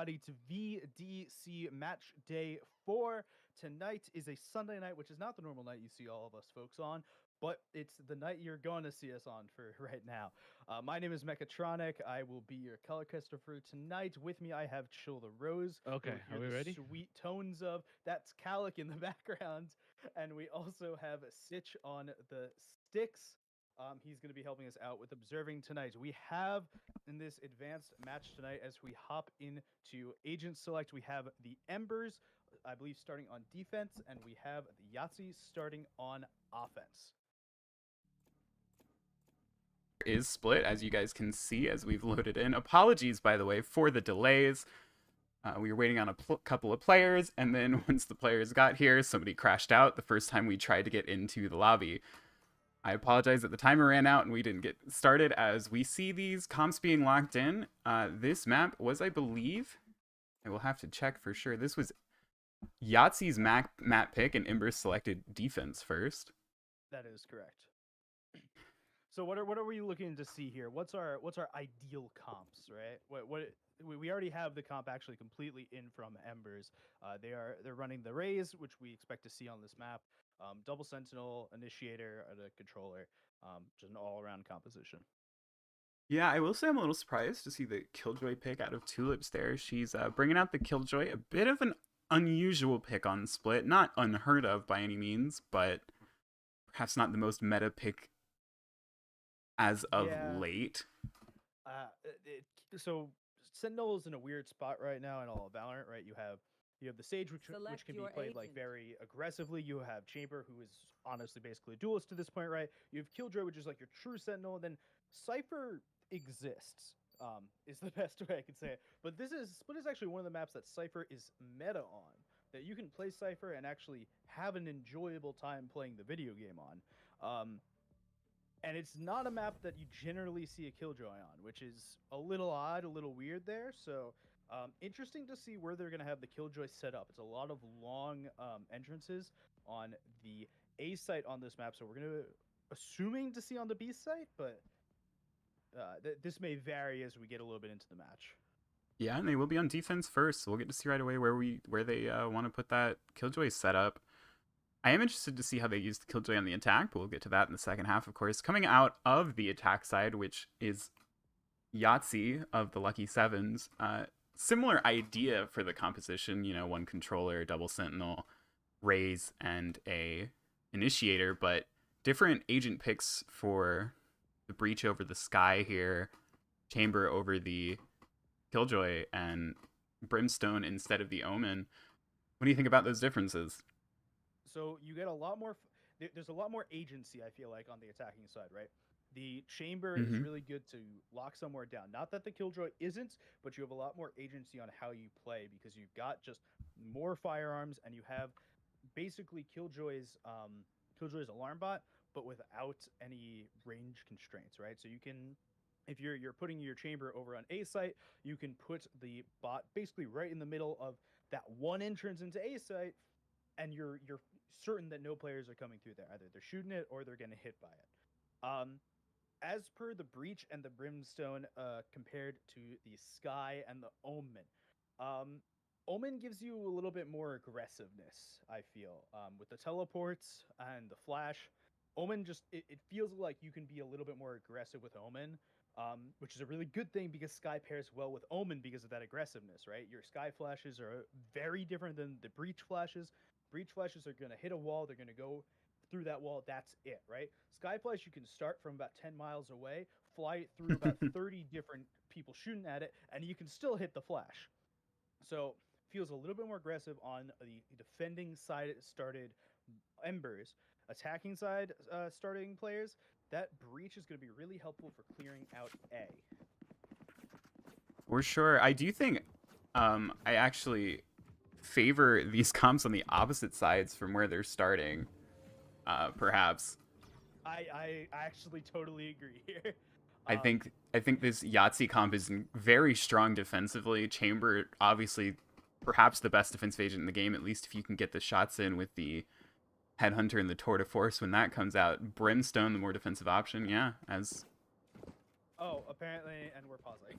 everybody, to VDC Match Day 4. Tonight is a Sunday night, which is not the normal night you see all of us folks on, but it's the night you're going to see us on for right now. My name is Mechatronic. I will be your color caster for tonight. With me, I have Chill the Rose. Okay, You'll are hear we the ready? sweet tones of. That's Calic in the background. And we also have Sitch on the sticks. He's going to be helping us out with observing tonight. We have in this advanced match tonight, as we hop into Agent Select, we have the Embers, I believe, starting on defense, and we have the Yahtzee starting on offense. Is split, as you guys can see as we've loaded in. Apologies, by the way, for the delays. We were waiting on a couple of players, and then once the players got here, somebody crashed out the first time we tried to get into the lobby. I apologize that the timer ran out and we didn't get started. As we see these comps being locked in, this map was, I believe, I will have to check for sure. This was Yahtzee's map pick, and Embers selected defense first. That is correct. So what are we looking to see here? What's our ideal comps, right? What we already have the comp actually completely in from Embers. They're running the Rays, which we expect to see on this map. Double Sentinel, Initiator, and a Controller. Just an all-around composition. Yeah, I will say I'm a little surprised to see the Killjoy pick out of Tulips there. She's bringing out the Killjoy, a bit of an unusual pick on Split. Not unheard of by any means, but perhaps not the most meta pick as of late. So Sentinel is in a weird spot right now in all of Valorant, right? You have the Sage, which can be played like very aggressively. You have Chamber, who is honestly basically a duelist to this point, right? You have Killjoy, which is like your true Sentinel, and then Cypher exists. Is the best way I can say it. But Split is actually one of the maps that Cypher is meta on. That you can play Cypher and actually have an enjoyable time playing the video game on. And it's not a map that you generally see a Killjoy on, which is a little odd, a little weird there. So interesting to see where they're going to have the Killjoy set up. It's a lot of long entrances on the A site on this map. So we're going to assuming to see on the B site, but this may vary as we get a little bit into the match. Yeah, and they will be on defense first. So we'll get to see right away where they want to put that Killjoy setup. I am interested to see how they use the Killjoy on the attack, but we'll get to that in the second half, of course. Coming out of the attack side, which is Yahtzee of the Lucky Sevens. Similar idea for the composition, one controller, double sentinel, Rays, and a initiator, but different agent picks for the Breach over the Sky here, Chamber over the Killjoy, and Brimstone instead of the Omen. What do you think about those differences? So you get a lot more. There's a lot more agency, I feel like, on the attacking side, right? The Chamber is really good to lock somewhere down. Not that the Killjoy isn't, but you have a lot more agency on how you play because you've got just more firearms and you have basically Killjoy's alarm bot, but without any range constraints, right? So you can, if you're putting your Chamber over on A site, you can put the bot basically right in the middle of that one entrance into A site, and you're certain that no players are coming through there. Either they're shooting it or they're getting hit by it. As per the Breach and the Brimstone, compared to the Sky and the Omen, Omen gives you a little bit more aggressiveness, I feel, with the teleports and the flash. Omen it feels like you can be a little bit more aggressive with Omen, which is a really good thing because Sky pairs well with Omen because of that aggressiveness, right? Your Sky flashes are very different than the Breach flashes. Breach flashes are going to hit a wall. They're going to go through that wall. That's it, right? Sky flash, you can start from about 10 miles away, fly through about 30 different people shooting at it, and you can still hit the flash. So feels a little bit more aggressive on the defending side started Embers. Attacking side starting players, that Breach is going to be really helpful for clearing out A. For sure. I do think I actually favor these comps on the opposite sides from where they're starting, perhaps. I actually totally agree here. I think this Yahtzee comp is very strong defensively. Chamber, obviously, perhaps the best defensive agent in the game, at least if you can get the shots in with the Headhunter and the Tour de Force when that comes out. Brimstone, the more defensive option, yeah, as... Oh, apparently, and we're pausing.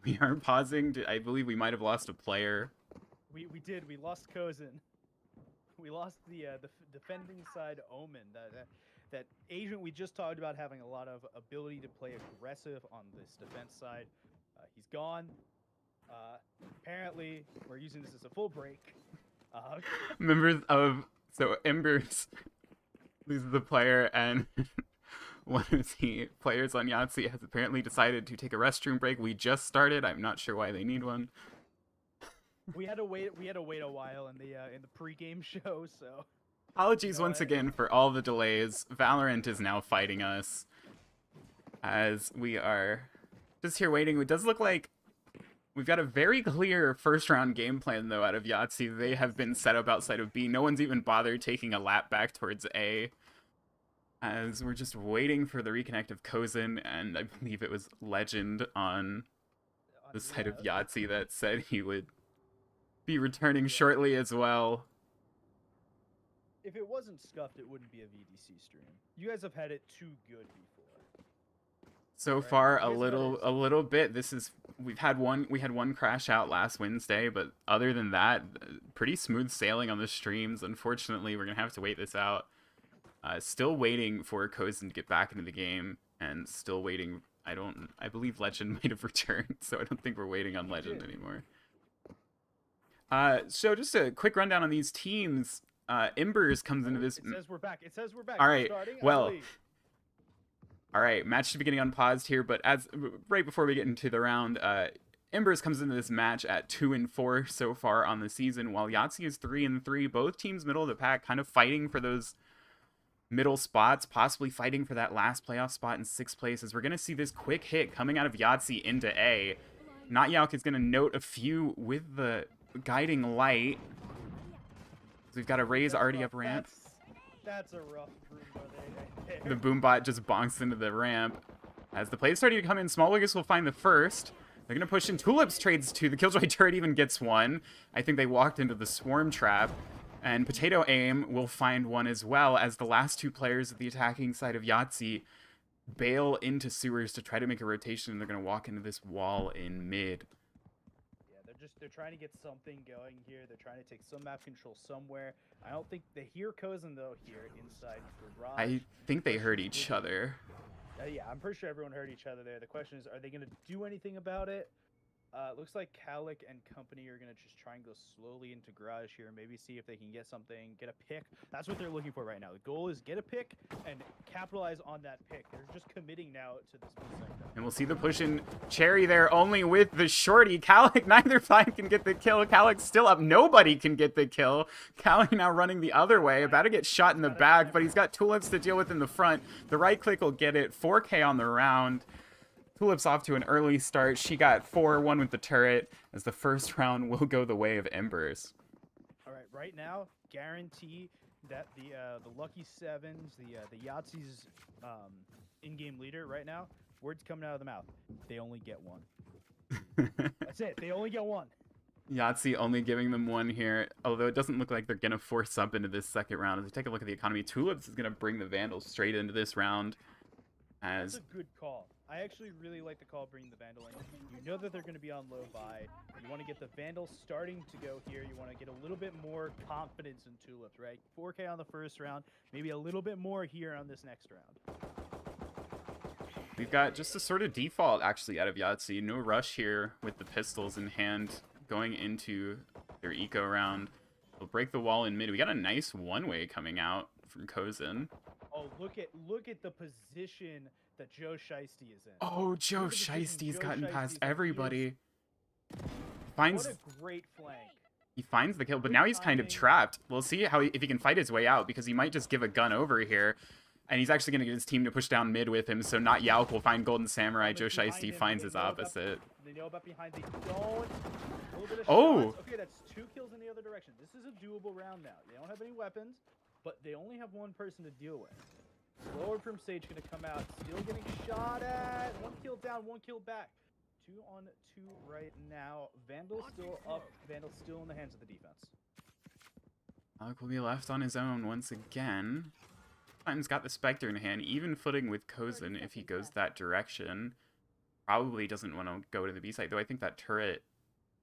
We are pausing. I believe we might have lost a player. We did. We lost Kozin. We lost the defending side Omen. That agent we just talked about having a lot of ability to play aggressive on this defense side. He's gone. Apparently, we're using this as a full break. Members of Embers. This is the player, and one of the players on Yahtzee has apparently decided to take a restroom break. We just started. I'm not sure why they need one. We had to wait. We had to wait a while in the pregame show. So apologies once again for all the delays. Valorant is now fighting us as we are just here waiting. It does look like we've got a very clear first round game plan though out of Yahtzee. They have been set up outside of B. No one's even bothered taking a lap back towards A, as we're just waiting for the reconnect of Kozin, and I believe it was Legend on the side of Yahtzee that said he would be returning shortly as well. If it wasn't scuffed, it wouldn't be a VDC stream. You guys have had it too good before. So far, a little bit. We had one crash out last Wednesday, but other than that, pretty smooth sailing on the streams. Unfortunately, we're gonna have to wait this out. Still waiting for Kozin to get back into the game, and still waiting. I believe Legend might have returned, so I don't think we're waiting on Legend anymore. So just a quick rundown on these teams. Embers comes into this. It says we're back. It says we're back. All right. Starting, well. All right. Match beginning unpaused here, but right before we get into the round, Embers comes into this match at 2-4 so far on the season, while Yahtzee is 3-3. Both teams middle of the pack, kind of fighting for those middle spots, possibly fighting for that last playoff spot in 6th place. As we're gonna see this quick hit coming out of Yahtzee into A. Not Yauk is gonna note a few with the guiding light. So we've got a Raze already up ramp. That's a rough Boomba. The Boombot just bonks into the ramp. As the play's starting to come in, Smallwiggis will find the first. They're going to push in. Tulips trades 2. The Killjoy turret even gets 1. I think they walked into the swarm trap. And Potato Aim will find 1 as well, as the last 2 players of the attacking side of Yahtzee bail into sewers to try to make a rotation. And they're going to walk into this wall in mid. They're trying to get something going here. They're trying to take some map control somewhere. I don't think they hear Kozin though here inside garage. I think they heard each other. Yeah, I'm pretty sure everyone heard each other there. The question is, are they going to do anything about it? Looks like Kalik and company are going to just try and go slowly into garage here. Maybe see if they can get something, get a pick. That's what they're looking for right now. The goal is get a pick and capitalize on that pick. They're just committing now to this sector. And we'll see the push in Cherry there, only with the shorty. Kalik, neither side can get the kill. Kalik's still up. Nobody can get the kill. Kalik now running the other way, about to get shot in the back, but he's got Tulips to deal with in the front. The right click will get it. 4K on the round. Tulips off to an early start. She got 4-1 with the turret, as the first round will go the way of Embers. All right, right now, guarantee that the Lucky Sevens, the Yahtzee's in-game leader right now, words coming out of the mouth. They only get 1. That's it. They only get 1. Yahtzee only giving them 1 here, although it doesn't look like they're going to force up into this second round. As we take a look at the economy, Tulips is going to bring the Vandals straight into this round. That's a good call. I actually really like the call bringing the Vandal in. You know that they're going to be on low buy. You want to get the Vandal starting to go here. You want to get a little bit more confidence in Tulips, right? 4K on the first round, maybe a little bit more here on this next round. We've got just a sort of default, actually, out of Yahtzee. No rush here with the pistols in hand going into their eco round. They'll break the wall in mid. We got a nice one-way coming out from Kozin. Oh, look at the position that Joe Shiesty is in. Oh, Joe Shiesty's gotten past everybody. Finds what a great flank. He finds the kill, but now he's kind of trapped. We'll see if he can fight his way out, because he might just give a gun over here. And he's actually going to get his team to push down mid with him, so not Yauk will find Golden Samurai. Joe Shiesty finds his opposite. They know about behind. They don't. Oh! Okay, that's 2 kills in the other direction. This is a doable round now. They don't have any weapons, but they only have 1 person to deal with. Slower from Sage going to come out. Still getting shot at. 1 kill down, 1 kill back. 2 on 2 right now. Vandal still up. Vandal still in the hands of the defense. Alec will be left on his own once again. Time's got the Spectre in hand, even footing with Kozin if he goes that direction. probably doesn't want to go to the B site, though I think that turret,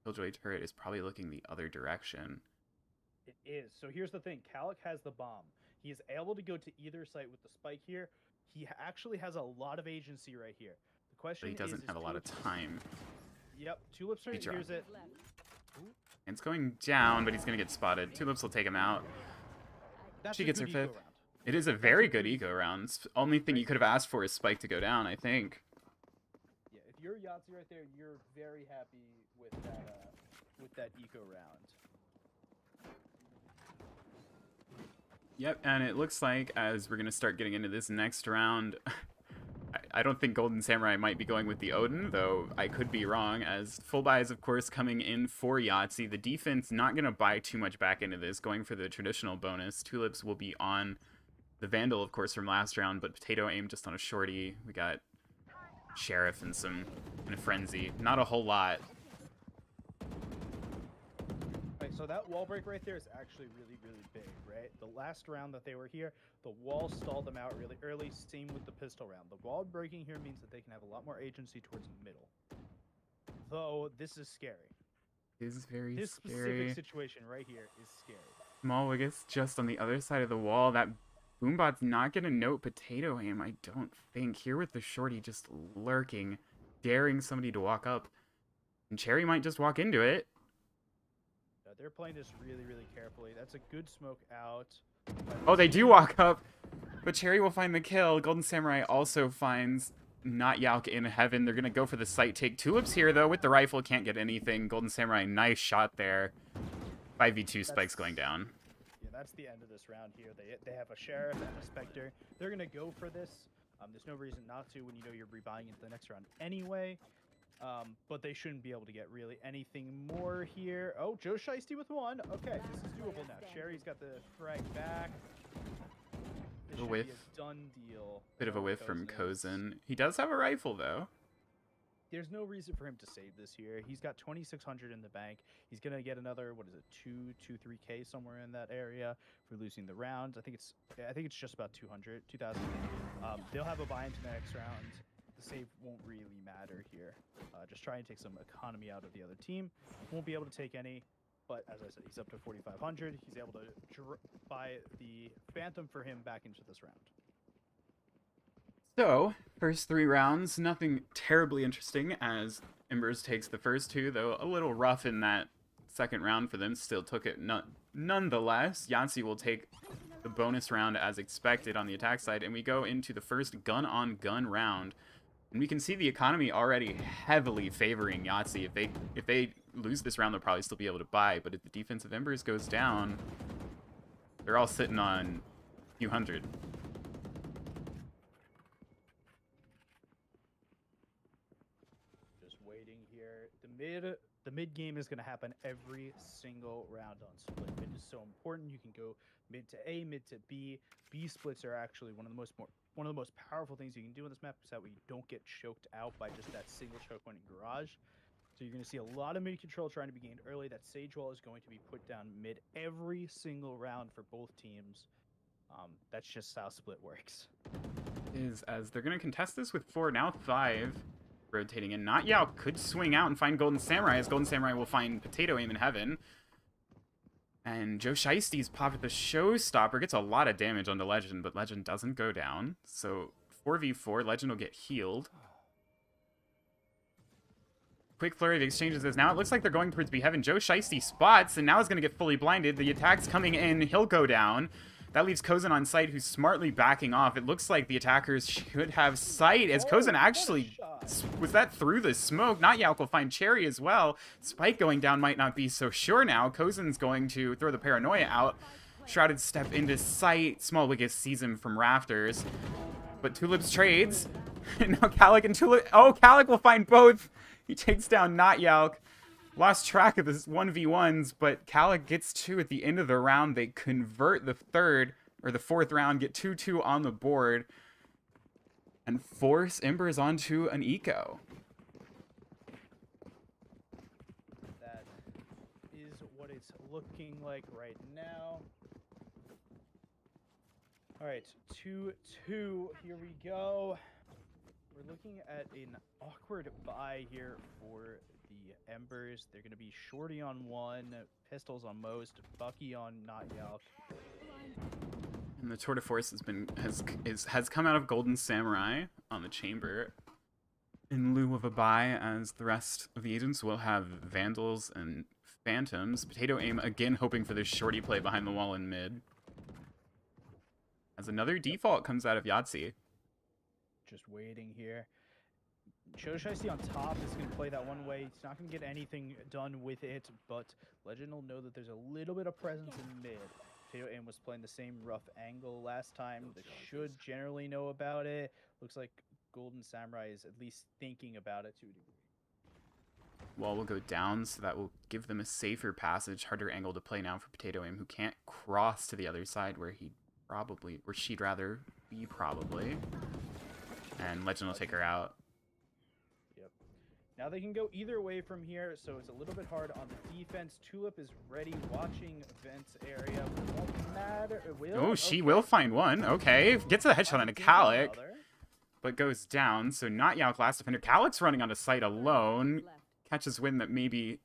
Killjoy turret, is probably looking the other direction. It is. So here's the thing. Calic has the bomb. He is able to go to either site with the spike here. He actually has a lot of agency right here. The But question he doesn't is have a lot of time. Yep, Tulips are, here's it. And it's going down, but he's going to get spotted. Tulips will take him out. That's She a gets her good eco fifth. round. It is a very good eco round. Only thing you could have asked for is Spike to go down, I think. Yeah, if you're Yahtzee right there, you're very happy with that eco round. Yep, and it looks like as we're going to start getting into this next round, I don't think Golden Samurai might be going with the Odin, though I could be wrong, as full buys, of course, coming in for Yahtzee. The defense not going to buy too much back into this, going for the traditional bonus. Tulips will be on the Vandal, of course, from last round, but Potato aim just on a shorty. We got Sheriff and a Frenzy. Not a whole lot. Right, so that wall break right there is actually really, really big, right? The last round that they were here, the wall stalled them out really early. Same with the pistol round. The wall breaking here means that they can have a lot more agency towards the middle. Though, this is scary. This is very This scary. specific situation right here is scary. Small Wiggis just on the other side of the wall. That Boombot's not going to note Potato aim, I don't think. Here with the shorty just lurking, daring somebody to walk up. And Cherry might just walk into it. They're playing this really, really carefully. That's a good smoke out. Oh, they do walk up. But Cherry will find the kill. Golden Samurai also finds not Yalk in heaven. They're going to go for the site take. Tulips here, though, with the rifle. Can't get anything. Golden Samurai, nice shot there. 5v2 Spikes going down. Yeah, that's the end of this round here. They have a Sheriff and a Spectre. They're going to go for this. There's no reason not to when you know you're rebuying into the next round anyway. But they shouldn't be able to get really anything more here. Oh, Joe Shiesty with one. Okay, this is doable now. Cherry's got the frag back. This should be a done deal. Bit of a whiff from Kozen. He does have a rifle, though. There's no reason for him to save this here. He's got 2,600 in the bank. He's gonna get another, what is it, 3K somewhere in that area for losing the round. I think it's just about 2,000. They'll have a buy into the next round. The save won't really matter here. Just try and take some economy out of the other team. Won't be able to take any, but as I said, he's up to 4,500. He's able to buy the Phantom for him back into this round. So, first 3 rounds, nothing terribly interesting as Embers takes the first 2, though a little rough in that second round for them. Still took it nonetheless. Yahtzee will take the bonus round as expected on the attack side, and we go into the first gun-on-gun round. And we can see the economy already heavily favoring Yahtzee. If they lose this round, they'll probably still be able to buy. But if the defense of Embers goes down, they're all sitting on a few hundred. Just waiting here. The mid game is going to happen every single round on split. Mid is so important. You can go mid to A, mid to B. B splits are actually one of the most powerful things you can do in this map, is that way you don't get choked out by just that single choke point in garage. So you're going to see a lot of mid control trying to be gained early. That Sage Wall is going to be put down mid every single round for both teams. That's just how split works. As they're going to contest this with 4, now 5 rotating in. Not Yao could swing out and find Golden Samurai, as Golden Samurai will find Potato aim in heaven. And Joe Shiesty's pop at the showstopper gets a lot of damage onto Legend, but Legend doesn't go down. So 4v4, Legend will get healed. Quick flurry of exchanges as now it looks like they're going towards B heaven. Joe Shiesty spots, and now is going to get fully blinded. The attack's coming in. He'll go down. That leaves Kozen on site, who's smartly backing off. It looks like the attackers should have sight, as Kozen actually... Was that through the smoke? Not Yauk will find Cherry as well. Spike going down might not be so sure now. Kozen's going to throw the paranoia out. Shrouded step into sight. Small Wiggis sees him from rafters. But Tulips trades. And now Calic and Tulip... Oh, Calic will find both. He takes down Not Yauk. Lost track of this 1v1s, but Calic gets 2 at the end of the round. They convert the fourth round, get 2-2 on the board, and force Embers onto an eco. That is what it's looking like right now. All right, 2-2. Here we go. we're looking at an awkward buy here for the Embers. They're going to be Shorty on one, Pistols on most, Bucky on Not Yelp. And the tour de force has come out of Golden Samurai on the Chamber in lieu of a buy, as the rest of the agents will have Vandals and Phantoms. Potato Aim again hoping for this shorty play behind the wall in mid. As another default comes out of Yahtzee. Just waiting here. Shiesty on top is going to play that one way. He's not going to get anything done with it, but Legend will know that there's a little bit of presence in mid. Potato Aim was playing the same rough angle last time. They should generally know about it. Looks like Golden Samurai is at least thinking about it to a degree. Wall will go down, so that will give them a safer passage. Harder angle to play now for Potato Aim, who can't cross to the other side where she'd rather be probably. And Legend will take her out. Yep. Now they can go either way from here, so it's a little bit hard on the defense. Tulip is ready, watching Vents area. Won't matter. It will. Oh, she will find one. Okay. Gets a headshot on a Calic, but goes down. So not Yauk last defender. Calic's running onto site alone. Catches wind that maybe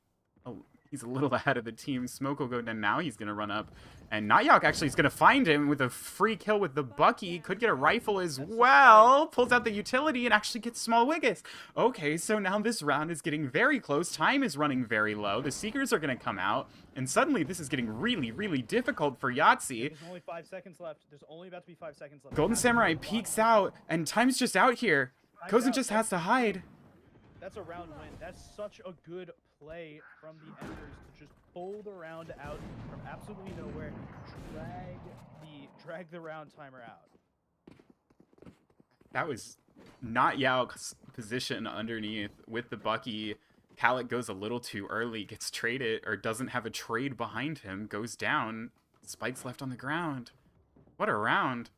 he's a little ahead of the team. Smoke will go down now. He's going to run up. And Not Yauk actually is going to find him with a free kill with the Bucky. Could get a rifle as well. Pulls out the utility and actually gets small Wiggus. Okay, so now this round is getting very close. Time is running very low. The Seekers are going to come out. And suddenly this is getting really, really difficult for Yahtzee. There's only 5 seconds left. There's only about to be 5 seconds left. Golden Samurai peeks out. And time's just out here. Kozen just has to hide. That's a round win. That's such a good play from the Embers to just pull the round out from absolutely nowhere, drag the round timer out. That was Not Yauk's position underneath with the Bucky. Calic goes a little too early, gets traded, or doesn't have a trade behind him, goes down. Spike's left on the ground. What a round.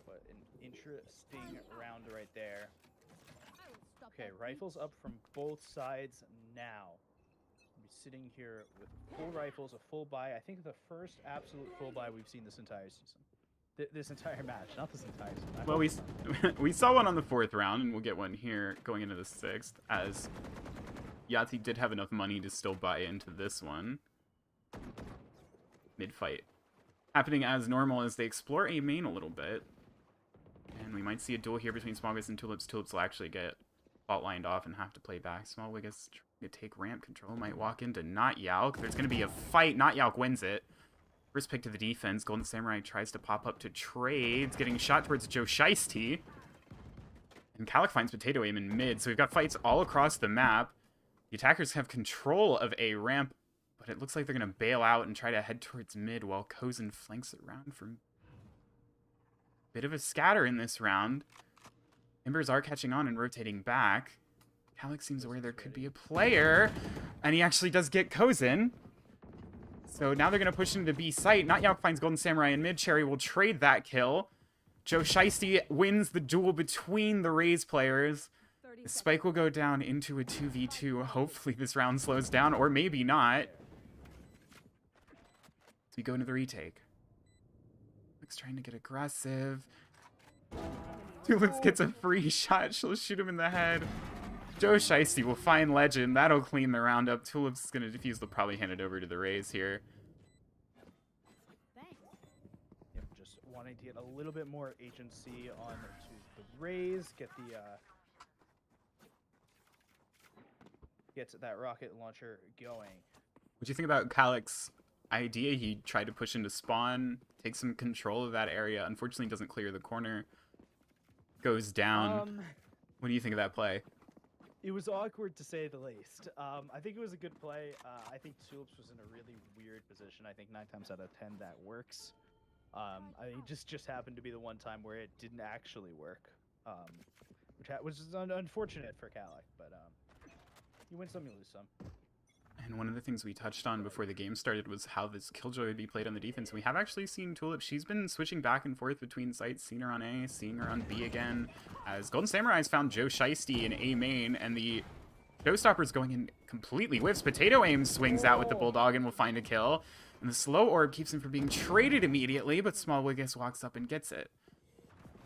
What an interesting round right there. Okay, rifles up from both sides now. We're sitting here with full rifles, a full buy. I think the first absolute full buy we've seen this entire season. This entire match, not this entire season. Well, we saw one on the 4th round, and we'll get one here going into the 6th, as Yahtzee did have enough money to still buy into this one. Mid-fight. Happening as normal as they explore A main a little bit. And we might see a duel here between Smallwiggis and Tulips. Tulips will actually get fault lined off and have to play back. Smallwiggis trying to take ramp control. Might walk into Not Yauk. There's going to be a fight. Not Yauk wins it. First pick to the defense. Golden Samurai tries to pop up to trades. Getting shot towards Joe Shiesty. And Calic finds Potato Aim in mid. So we've got fights all across the map. The attackers have control of A ramp, but it looks like they're going to bail out and try to head towards mid while Kozen flanks it around from... Bit of a scatter in this round. Embers are catching on and rotating back. Calic seems aware there could be a player, and he actually does get Kozen. So now they're going to push into B site. Not Yauk finds Golden Samurai in mid. Cherry will trade that kill. Joe Shiesty wins the duel between the Raze players. The Spike will go down into a 2v2. Hopefully this round slows down, or maybe not. So we go into the retake. Spike's trying to get aggressive. Tulips gets a free shot. She'll shoot him in the head. Joe Shiesty will find Legend. That'll clean the round up. Tulips is going to defuse. They'll probably hand it over to the Raze here. Yep, just wanting to get a little bit more agency on to the Raze. Get that rocket launcher going. What do you think about Calic's idea? He tried to push into spawn, take some control of that area. Unfortunately, doesn't clear the corner. Goes down. What do you think of that play? It was awkward to say the least. I think it was a good play. I think Tulips was in a really weird position. I think 9 times out of 10 that works. I think it just happened to be the one time where it didn't actually work, which is unfortunate for Calic, but you win some, you lose some. And one of the things we touched on before the game started was how this Killjoy would be played on the defense. We have actually seen Tulip. She's been switching back and forth between sites, seen her on A, seeing her on B again. As Golden Samurai's found Joe Shiesty in A main, and the Showstopper's going in completely whiffs. Potato Aim swings out with the Bulldog and will find a kill. And the slow orb keeps him from being traded immediately, but Small Wiggis walks up and gets it.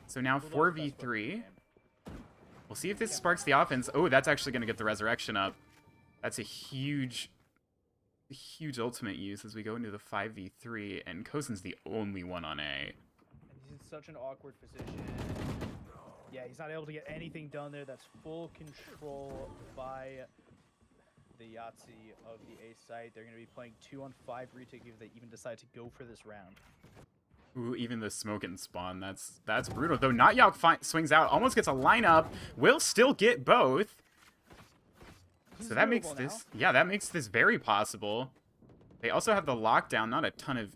So now 4v3. We'll see if this sparks the offense. Oh, that's actually going to get the resurrection up. That's a huge ultimate use as we go into the 5v3, and Kozen's the only one on A. He's in such an awkward position. Yeah, he's not able to get anything done there. That's full control by the Yahtzee of the A site. They're going to be playing 2-on-5 retake if they even decide to go for this round. Ooh, even the smoke and spawn. That's brutal. Though Not Yauk swings out, almost gets a lineup. Will still get both. So that makes this, yeah, that makes this very possible. They also have the lockdown. Not a ton of,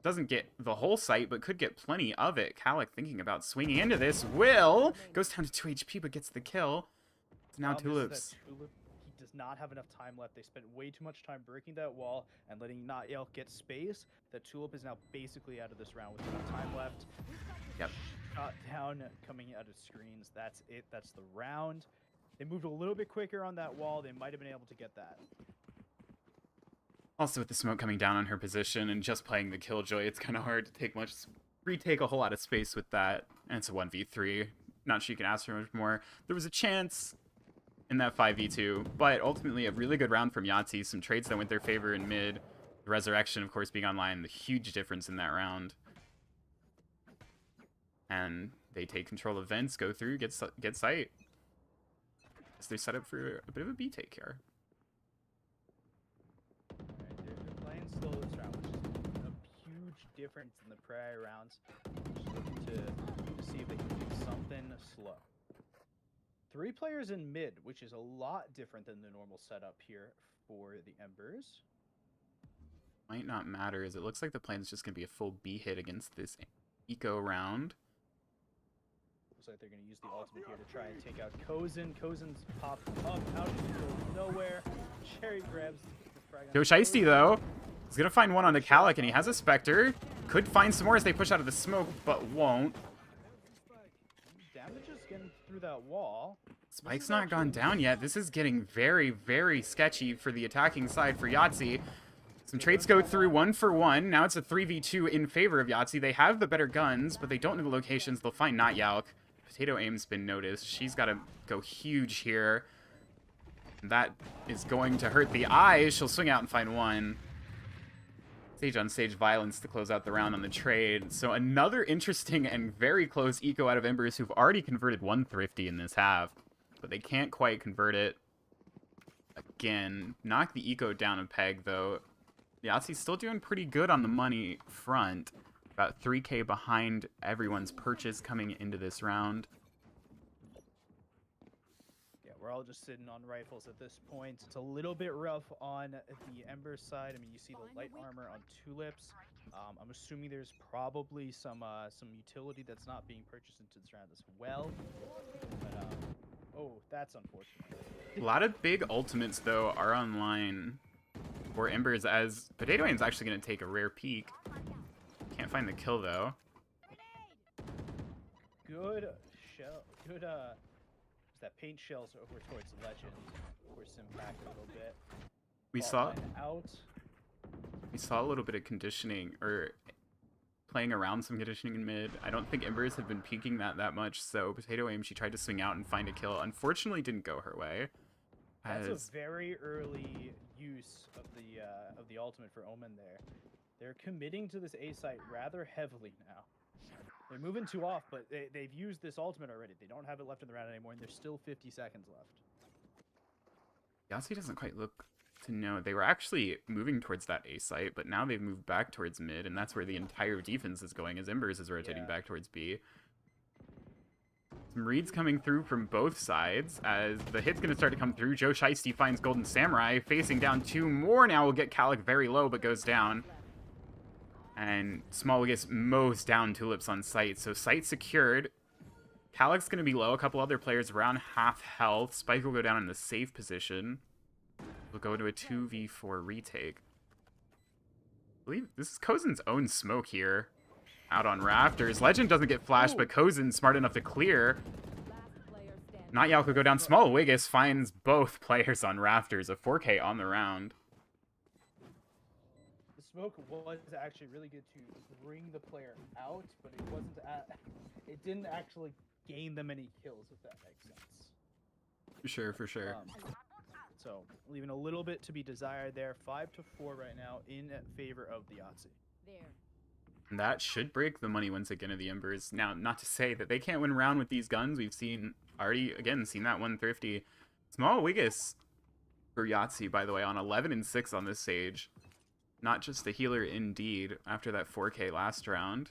doesn't get the whole site, but could get plenty of it. Kalik thinking about swinging into this. Will goes down to 2 HP, but gets the kill. It's now Tulips. He does not have enough time left. They spent way too much time breaking that wall and letting Not Yelk get space. That Tulip is now basically out of this round with enough time left. Yep. Shot down, coming out of screens. That's it. That's the round. They moved a little bit quicker on that wall. They might have been able to get that. Also, with the smoke coming down on her position and just playing the Killjoy, it's kind of hard to retake a whole lot of space with that. And it's a 1v3. Not sure you can ask for much more. There was a chance in that 5v2, but ultimately a really good round from Yahtzee. Some trades that went their favor in mid. The resurrection, of course, being online, the huge difference in that round. And they take control of vents, go through, get sight. So they're set up for a bit of a B take here. They're playing still this round, which is a huge difference in the prior rounds. Just looking to see if they can do something slow. 3 players in mid, which is a lot different than the normal setup here for the Embers. Might not matter, as it looks like the plan is just going to be a full B hit against this eco round. Looks like they're going to use the ultimate here to try and take out Kozen. Kozen's popped up out of the middle of nowhere. Cherry grabs the frag. Yo, Shiesty, though, is going to find one on the Kalik, and he has a Spectre. Could find some more as they push out of the smoke, but won't. Damage is getting through that wall. Spike's not gone down yet. This is getting very, very sketchy for the attacking side for Yahtzee. Some trades go through 1 for 1. Now it's a 3v2 in favor of Yahtzee. They have the better guns, but they don't know the locations. They'll find Not Yauk. Potato Aim's been noticed. She's got to go huge here. That is going to hurt the eyes. She'll swing out and find one. Stage on stage violence to close out the round on the trade. So another interesting and very close eco out of Embers, who've already converted 1 Thrifty in this half. But they can't quite convert it. Again, knock the eco down a peg, though. Yahtzee's still doing pretty good on the money front. About 3K behind everyone's purchase coming into this round. Yeah, we're all just sitting on rifles at this point. It's a little bit rough on the Ember side. I mean, you see the light armor on Tulips. I'm assuming there's probably some utility that's not being purchased into this round as well. But, oh, that's unfortunate. A lot of big ultimates, though, are online for Embers, as Potato Aim's actually going to take a rare peek. Can't find the kill, though. Good shell. Good, that paint shells over towards Legend. Force him back a little bit. We saw a little bit of conditioning, or playing around some conditioning in mid. I don't think Embers have been peeking that much, so Potato Aim, she tried to swing out and find a kill. Unfortunately, didn't go her way. That's a very early use of the ultimate for Omen there. They're committing to this A site rather heavily now. They're moving 2 off, but they've used this ultimate already. They don't have it left in the round anymore, and there's still 50 seconds left. Yahtzee doesn't quite look to know. They were actually moving towards that A site, but now they've moved back towards mid, and that's where the entire defense is going, as Embers is rotating back towards B. Some reads coming through from both sides, as the hit's going to start to come through. Joe Shiesty finds Golden Samurai, facing down 2 more now. Will get Kalik very low, but goes down. And Small gets mows down Tulips on site, so site secured. Kalik's going to be low. A couple other players around half health. Spike will go down in the safe position. We'll go to a 2v4 retake. I believe this is Kozen's own smoke here. Out on rafters. Legend doesn't get flashed, but Kozen's smart enough to clear. Not Yauk will go down. Small Wiggis finds both players on rafters. A 4K on the round. This smoke was actually really good to bring the player out, but it wasn't. It didn't actually gain them any kills, if that makes sense. For sure. So leaving a little bit to be desired there. 5-4 right now in favor of the Yahtzee. And that should break the money once again of the Embers. Now, not to say that they can't win round with these guns. We've seen that one thrifty. Small Wiggis for Yahtzee, by the way, on 11-6 on this stage. Not just a healer indeed, after that 4K last round.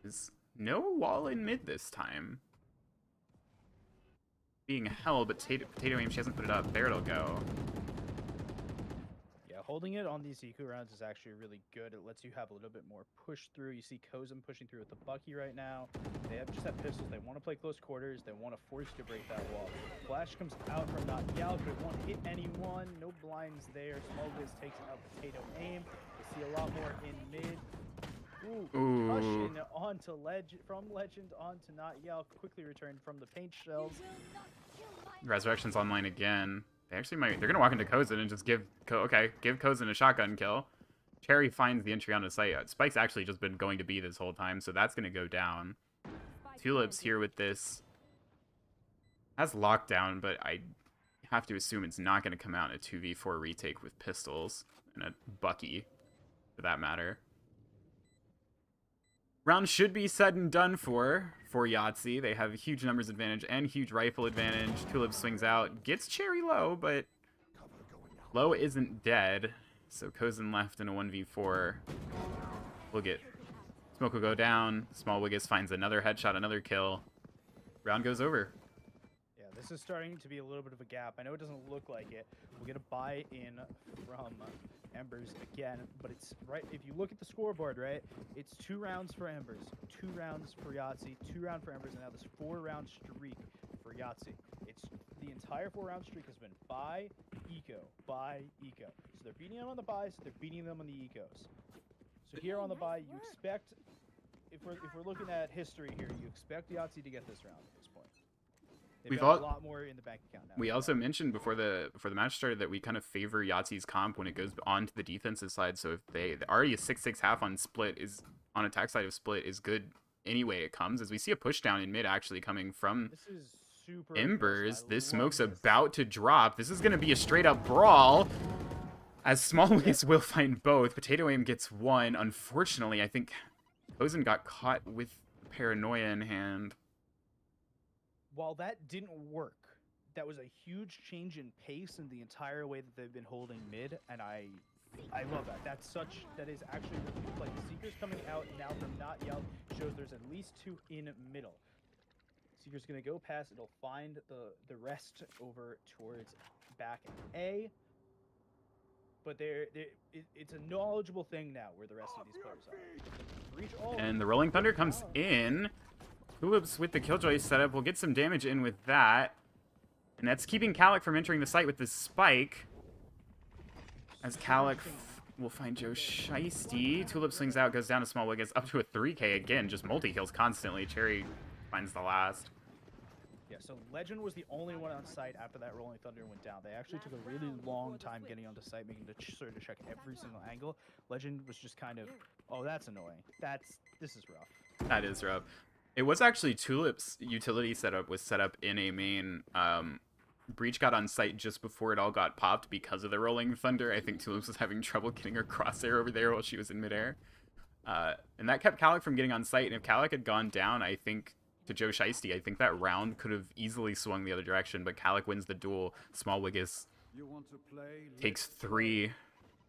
There's no wall in mid this time. Being held, but Potato Aim, she hasn't put it up. There it'll go. Yeah, holding it on these Iku rounds is actually really good. It lets you have a little bit more push through. You see Kozin pushing through with the Bucky right now. They just have pistols. They want to play close quarters. They want to force you to break that wall. Flash comes out from not Yalk. It won't hit anyone. No blinds there. Small Wiz takes out Potato Aim. We see a lot more in mid. Ooh. Russian onto from Legend onto not Yelk. Quickly returned from the paint shells. Resurrection's online again. They actually might. They're gonna walk into Kozin and just give Kozin a shotgun kill. Cherry finds the entry onto site. Spike's actually just been going to B this whole time, so that's gonna go down. Tulips here with this has lockdown, but I have to assume it's not gonna come out in a 2v4 retake with pistols and a Bucky, for that matter. Round should be said and done for Yahtzee. They have a huge numbers advantage and huge rifle advantage. Tulip swings out, gets Cherry low, but low isn't dead. So Kozin left in a 1v4. We'll get Smoke will go down. Small Wiggis finds another headshot, another kill. Round goes over. Yeah, this is starting to be a little bit of a gap. I know it doesn't look like it. We'll get a buy in from Embers again, but it's right. If you look at the scoreboard, right, it's 2 rounds for Embers, 2 rounds for Yahtzee, 2 rounds for Embers, and now this 4-round streak for Yahtzee. It's the entire 4-round streak has been buy, eco, buy, eco. So they're beating them on the buys, they're beating them on the ecos. So here on the buy, you expect, if we're looking at history here, you expect Yahtzee to get this round at this point. They've got a lot more in the bank account now. We also mentioned before the match started that we kind of favor Yahtzee's comp when it goes on to the defensive side. So if they already a 6-6 half on split is on attack side of split is good anyway it comes, as we see a push down in mid actually coming from this is super Embers. This smoke's about to drop. This is going to be a straight up brawl. As Small Wiggis will find both. Potato Aim gets one. Unfortunately, I think Kozin got caught with paranoia in hand. While that didn't work, that was a huge change in pace in the entire way that they've been holding mid, and I love that. That is actually really like the Seeker's coming out now from not Yelp shows there's at least 2 in middle. Seeker's gonna go past, it'll find the rest over towards back A. But it's a knowledgeable thing now where the rest of these players are. And the Rolling Thunder comes in. Tulips with the Killjoy setup will get some damage in with that. And that's keeping Calic from entering the site with the spike. As Calic will find Joe Shiesty. Tulip swings out, goes down to Small Wiggis, up to a 3K again. Just multi-kills constantly. Cherry finds the last. Yeah, so Legend was the only one on site after that Rolling Thunder went down. They actually took a really long time getting onto site, making sure to check every single angle. Legend was just kind of, oh, that's annoying. This is rough. That is rough. It was actually Tulip's utility setup was set up in a main. Breach got on site just before it all got popped because of the Rolling Thunder. I think Tulips was having trouble getting her crosshair over there while she was in midair. And that kept Calic from getting on site. And if Calic had gone down, I think, to Joe Shiesty, I think that round could have easily swung the other direction. But Calic wins the duel. Small Wiggis takes 3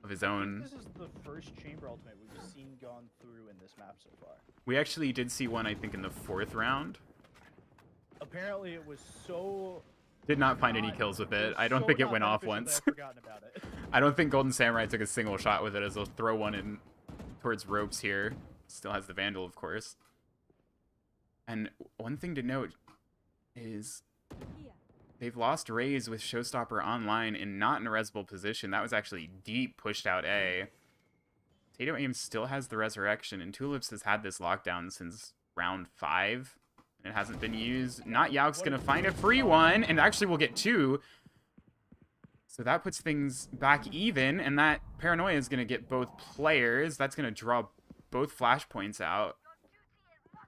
of his own. This is the first chamber ultimate we've seen gone through in this map so far. We actually did see one, I think, in the 4th round. Apparently it was so... Did not find any kills with it. I don't think it went off once. I don't think Golden Samurai took a single shot with it, as they'll throw one in towards ropes here. Still has the Vandal, of course. And one thing to note is they've lost Raze with Showstopper online and not in a resable position. That was actually deep pushed out A. Potato Aim still has the Resurrection, and Tulips has had this lockdown since round 5. It hasn't been used. Not Yauk's going to find a free one, and actually we'll get 2. So that puts things back even, and that Paranoia is going to get both players. That's going to draw both flashpoints out.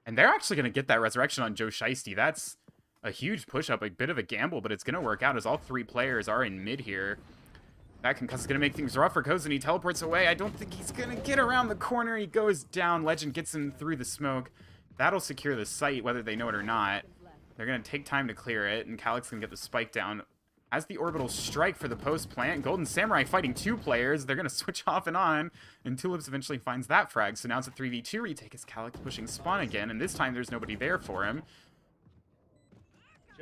And they're actually going to get that resurrection on Joe Shiesty. That's a huge push-up, a bit of a gamble, but it's going to work out as all 3 players are in mid here. That concuss is going to make things rough for Kozen. He teleports away. I don't think he's going to get around the corner. He goes down. Legend gets him through the smoke. That'll secure the site, whether they know it or not. They're going to take time to clear it, and Calyx can get the spike down. As the orbital strike for the post plant, Golden Samurai fighting 2 players. They're going to switch off and on, and Tulips eventually finds that frag. So now it's a 3v2 retake as Calyx pushing spawn again, and this time there's nobody there for him.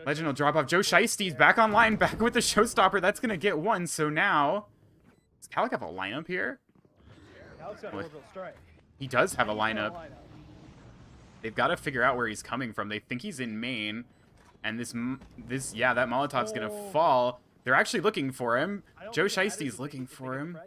Legend will drop off. Joe Shiesty's back online, back with the showstopper. That's going to get 1. So now, does Calyx have a lineup here? Calyx got orbital strike. He does have a lineup. They've got to figure out where he's coming from. They think he's in main. And that Molotov's going to fall. They're actually looking for him. Joe Shiesty's looking for him.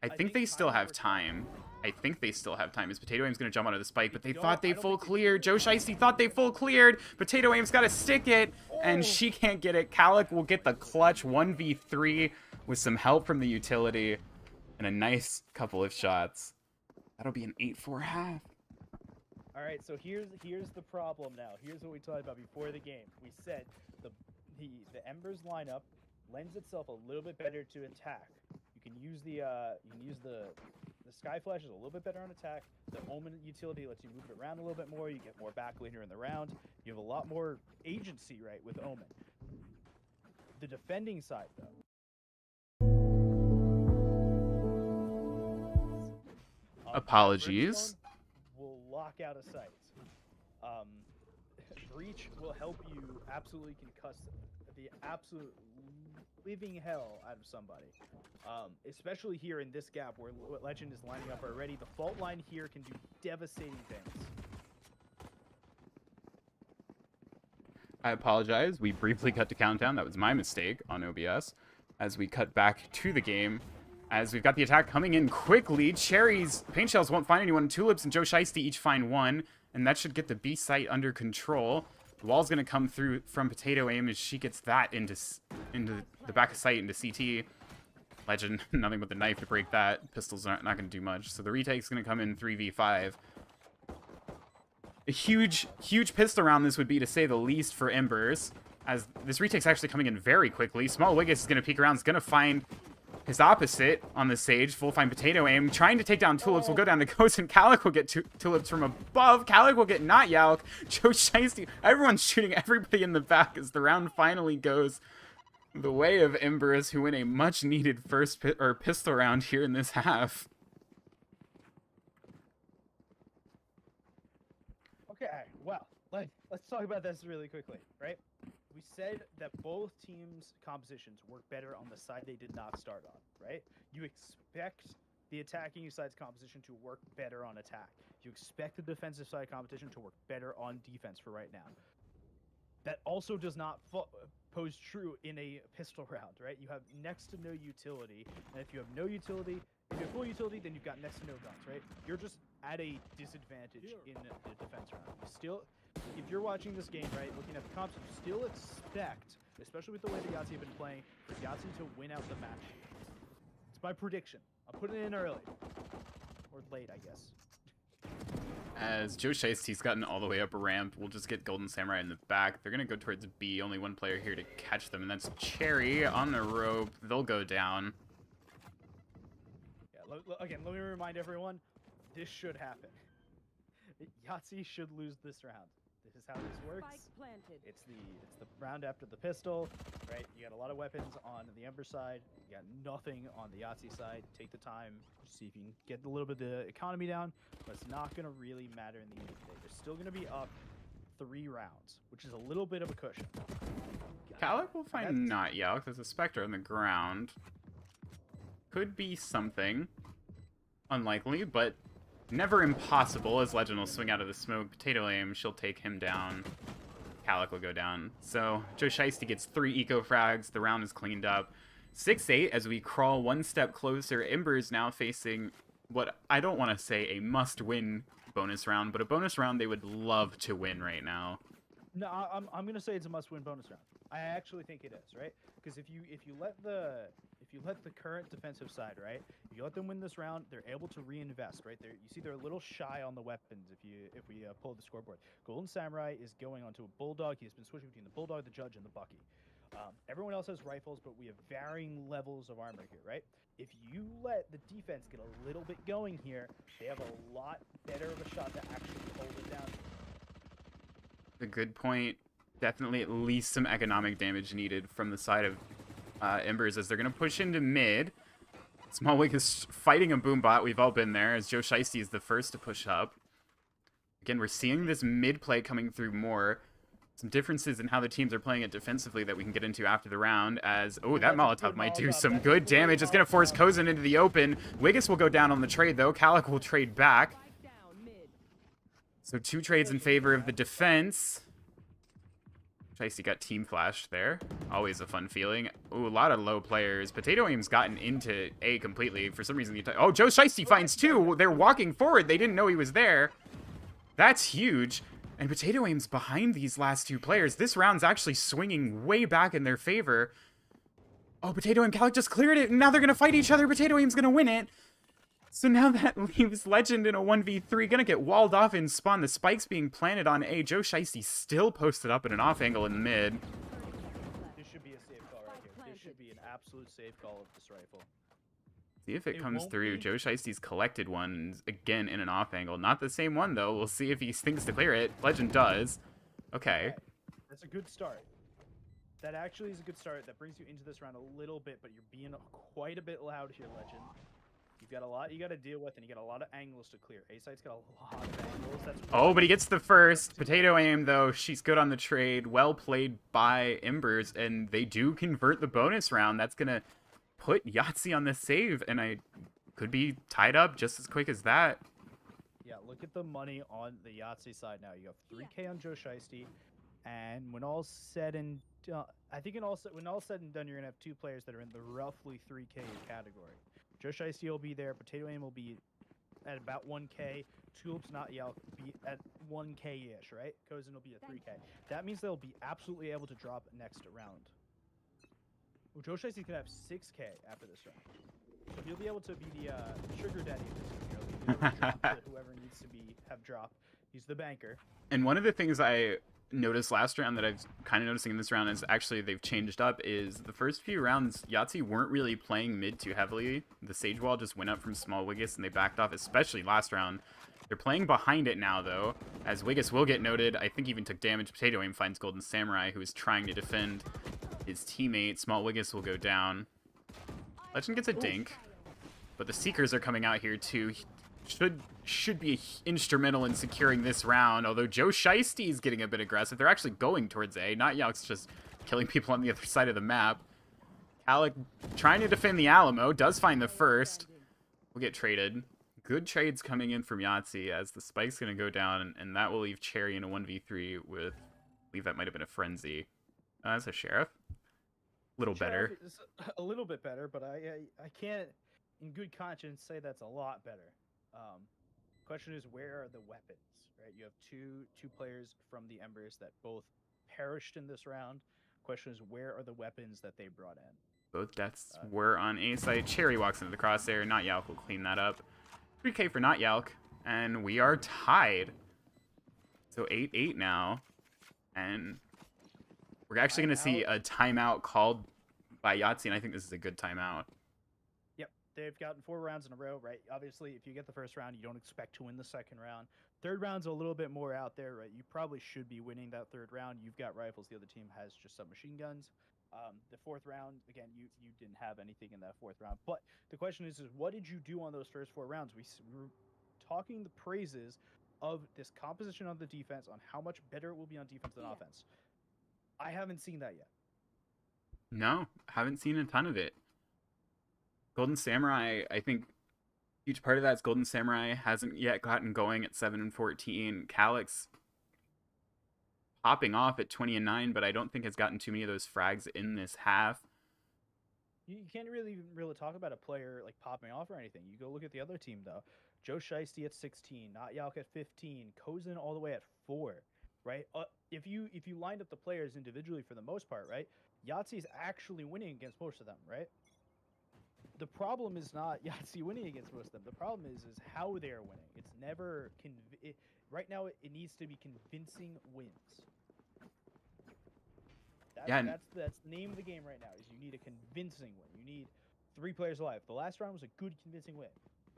I think they still have time. His Potato Aim's going to jump onto the spike, but they thought they full cleared. Joe Shiesty thought they full cleared. Potato Aim's got to stick it, and she can't get it. Calyx will get the clutch 1v3 with some help from the utility and a nice couple of shots. That'll be an 8-4 half. All right, so here's the problem now. Here's what we talked about before the game. We said the Embers lineup lends itself a little bit better to attack. You can use the Sky Flash is a little bit better on attack. The Omen utility lets you move it around a little bit more. You get more back later in the round. You have a lot more agency, right, with Omen. The defending side, though. Apologies. Will lock out of sight. Breach will help you absolutely concuss the absolute living hell out of somebody. Especially here in this gap where Legend is lining up already. The fault line here can do devastating things. I apologize. We briefly cut to countdown. That was my mistake on OBS. As we cut back to the game. As we've got the attack coming in quickly. Cherries, Paint Shells won't find anyone. Tulips and Joe Shiesty each find 1. And that should get the B site under control. The wall's going to come through from Potato Aim as she gets that into the back of sight into CT. Legend, nothing but the knife to break that. Pistols not going to do much. So the retake's going to come in 3v5. A huge pistol round this would be, to say the least, for Embers. As this retake's actually coming in very quickly. Small Wiggis is going to peek around. Is going to find his opposite on the Sage. Full find Potato Aim. Trying to take down Tulips. Will go down to Ghost, and Calyx will get Tulips from above. Calyx will get not Yalk. Joe Shiesty. Everyone's shooting everybody in the back as the round finally goes the way of Embers, who win a much-needed first pistol round here in this half. Okay, well, let's talk about this really quickly, right? We said that both teams' compositions work better on the side they did not start on, right? You expect the attacking side's composition to work better on attack. You expect the defensive side competition to work better on defense for right now. That also does not pose true in a pistol round, right? You have next to no utility, and if you have no utility, if you have full utility, then you've got next to no guns, right? You're just at a disadvantage in the defense round. You still, if you're watching this game, right, looking at the comps, you still expect, especially with the way the Yahtzee have been playing, for Yahtzee to win out the match. It's my prediction. I'll put it in early. Or late, I guess. As Joe Shiesty's gotten all the way up a ramp, we'll just get Golden Samurai in the back. They're going to go towards B. Only one player here to catch them, and that's Cherry on the rope. They'll go down. Yeah, again, let me remind everyone, this should happen. Yahtzee should lose this round. This is how this works. It's the round after the pistol, right? You got a lot of weapons on the Ember side. You got nothing on the Yahtzee side. Take the time, see if you can get a little bit of the economy down, but it's not going to really matter in the end of the day. They're still going to be up 3 rounds, which is a little bit of a cushion. Calyx will find not Yalk. There's a Spectre on the ground. Could be something. Unlikely, but never impossible, as Legend will swing out of the smoke. Potato Aim, she'll take him down. Calyx will go down. So Joe Shiesty gets 3 eco frags. The round is cleaned up. 6-8 as we crawl one step closer. Embers now facing what I don't want to say a must-win bonus round, but a bonus round they would love to win right now. No, I'm gonna say it's a must-win bonus round. I actually think it is, right? Because if you let the current defensive side, right, if you let them win this round, they're able to reinvest, right? You see they're a little shy on the weapons. If we pull the scoreboard, Golden Samurai is going onto a Bulldog. He has been switching between the Bulldog, the Judge, and the Bucky. Everyone else has rifles, but we have varying levels of armor here, right? If you let the defense get a little bit going here, they have a lot better of a shot to actually hold it down. A good point. Definitely at least some economic damage needed from the side of Embers as they're going to push into mid. Smallwig is fighting a Boombot. We've all been there as Joe Shiesty is the first to push up. Again, we're seeing this mid play coming through more. Some differences in how the teams are playing it defensively that we can get into after the round as, oh, that Molotov might do some good damage. It's going to force Kozin into the open. Wiggis will go down on the trade, though. Kalik will trade back. So 2 trades in favor of the defense. Shiesty got team flashed there. Always a fun feeling. Ooh, a lot of low players. Potato Aim's gotten into A completely. For some reason, oh, Joe Shiesty finds 2. They're walking forward. They didn't know he was there. That's huge. And Potato Aim's behind these last 2 players. This round's actually swinging way back in their favor. Oh, Potato Aim, Kalik just cleared it, and now they're going to fight each other. Potato Aim's going to win it. So now that leaves Legend in a 1v3. Going to get walled off in spawn. The spikes being planted on A. Joe Shiesty still posted up at an off angle in the mid. This should be a safe call right here. This should be an absolute safe call of this rifle. See if it comes through. Joe Shiesty's collected one again in an off angle. Not the same one, though. We'll see if he thinks to clear it. Legend does. Okay. That's a good start. That actually is a good start. That brings you into this round a little bit, but you're being quite a bit loud here, Legend. You've got a lot you got to deal with, and you got a lot of angles to clear. A-Site's got a lot of angles. Oh, but he gets the first. Potato Aim, though, she's good on the trade. Well played by Embers, and they do convert the bonus round. That's going to put Yahtzee on the save, and I could be tied up just as quick as that. Yeah, look at the money on the Yahtzee side now. You have 3K on Joe Shiesty, and when all's said and done, I think when all's said and done, you're going to have 2 players that are in the roughly 3K category. Joe Shiesty will be there. Potato Aim will be at about 1K. Tulips Not Yelk will be at 1K-ish, right? Kozin will be at 3K. That means they'll be absolutely able to drop next round. Well, Joe Shiesty's going to have 6K after this round. So he'll be able to be the sugar daddy of this one. He'll be able to drop to whoever needs to have drop. He's the banker. And one of the things I noticed last round that I've kind of noticing in this round is actually they've changed up is the first few rounds Yahtzee weren't really playing mid too heavily. The Sage Wall just went up from small Wiggis and they backed off, especially last round. They're playing behind it now though, as Wiggis will get noted. I think even took damage. Potato Aim finds Golden Samurai, who is trying to defend his teammate. Small Wiggis will go down. Legend gets a dink, but the Seekers are coming out here too. Should be instrumental in securing this round, although Joe Shiesty is getting a bit aggressive. They're actually going towards A, not Yalk's just killing people on the other side of the map. Kalik trying to defend the Alamo, does find the first. We'll get traded. Good trades coming in from Yahtzee as the spike's going to go down, and that will leave Cherry in a 1v3 with, I believe that might have been a Frenzy. That's a Sheriff. A little better. A little bit better, but I can't, in good conscience, say that's a lot better. Question is, where are the weapons, right? You have two players from the Embers that both perished in this round. Question is, where are the weapons that they brought in? Both deaths were on A side. Cherry walks into the crosshair. Not Yalk will clean that up. 3K for Not Yalk, and we are tied. So 8-8 now, and we're actually going to see a timeout called by Yahtzee, and I think this is a good timeout. They've gotten 4 rounds in a row, right? Obviously, if you get the first round, you don't expect to win the second round. Third round's a little bit more out there, right? You probably should be winning that third round. You've got rifles. The other team has just submachine guns. The fourth round, again, you didn't have anything in that fourth round. But the question is what did you do on those first 4 rounds? We were talking the praises of this composition on the defense, on how much better it will be on defense than offense. I haven't seen that yet. No, haven't seen a ton of it. Golden Samurai, I think huge part of that is Golden Samurai hasn't yet gotten going at 7-14. Kalik's popping off at 20-9, but I don't think has gotten too many of those frags in this half. You can't really talk about a player like popping off or anything. You go look at the other team though. Joe Shiesty at 16, Not Yalk at 15, Kozin all the way at 4. right? If you lined up the players individually for the most part, right? Yahtzee's actually winning against most of them, right? The problem is not Yahtzee winning against most of them. The problem is how they are winning. It's never right now. It needs to be convincing wins. That's the name of the game right now. Is you need a convincing win. You need 3 players alive. The last round was a good convincing win.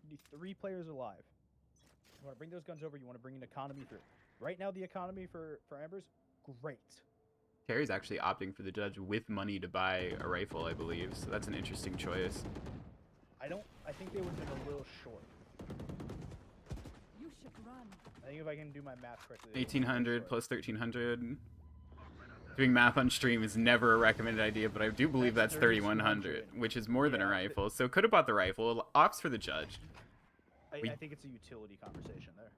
You need 3 players alive. You want to bring those guns over. You want to bring an economy through. Right now, the economy for Embers, great. Terry's actually opting for the judge with money to buy a rifle, I believe. So that's an interesting choice. I think they would have been a little short. You should run. I think if I can do my math correctly. 1800 plus 1300. Doing math on stream is never a recommended idea, but I do believe that's 3100, which is more than a rifle. So could have bought the rifle. Opts for the judge. I think it's a utility conversation there.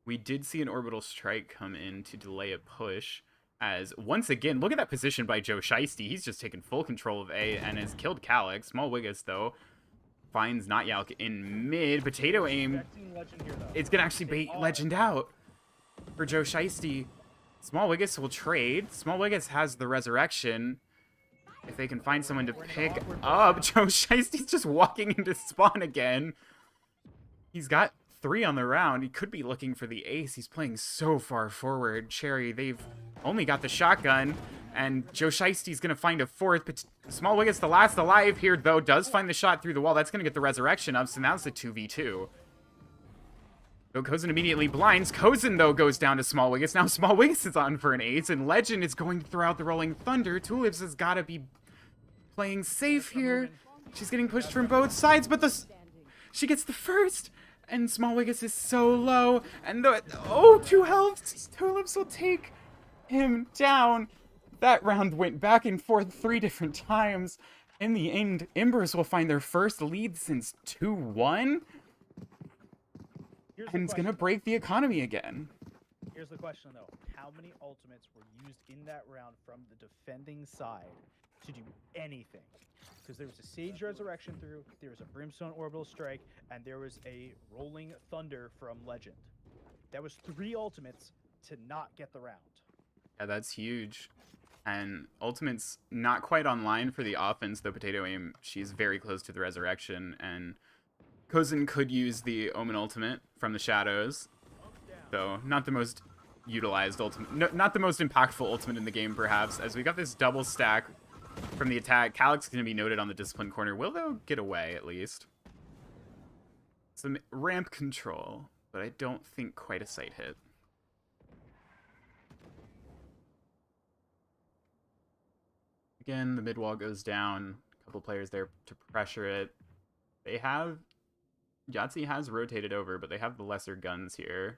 We did see an orbital strike come in to delay a push. As once again, look at that position by Joe Shiesty. He's just taken full control of A and has killed Calyx. Small Wiggis, though, finds Not Yalk in mid. Potato aim. It's going to actually bait Legend out for Joe Shiesty. Small Wiggis will trade. Small Wiggis has the resurrection. If they can find someone to pick up, Joe Shiesty's just walking into spawn again. He's got 3 on the round. He could be looking for the ace. He's playing so far forward. Cherry, they've only got the shotgun, and Joe Shiesty's going to find a 4th. But Small Wiggis, the last alive here, though, does find the shot through the wall. That's going to get the resurrection up, so now it's a 2v2. So Kozin immediately blinds. Kozin, though, goes down to Small Wiggis. Now Small Wiggis is on for an ace, and Legend is going to throw out the Rolling Thunder. Tulips has got to be playing safe here. She's getting pushed from both sides, but she gets the first. And Small Wiggis is so low. And 2 healths. Tulips will take him down. That round went back and forth 3 different times. In the end, Embers will find their first lead since 2-1. And it's going to break the economy again. Here's the question, though. How many ultimates were used in that round from the defending side to do anything? Because there was a Sage Resurrection through, there was a Brimstone Orbital Strike, and there was a Rolling Thunder from Legend. That was 3 ultimates to not get the round. Yeah, that's huge. And ultimate's not quite online for the offense, though Potato Aim, she's very close to the resurrection, and Kozin could use the Omen ultimate from the shadows, though not the most utilized ultimate, no, not the most impactful ultimate in the game, perhaps, as we got this double stack from the attack. Calyx is going to be noted on the discipline corner. Will, though, get away, at least. Some ramp control, but I don't think quite a sight hit. Again, the mid wall goes down. A couple players there to pressure it. They have... Yahtzee has rotated over, but they have the lesser guns here.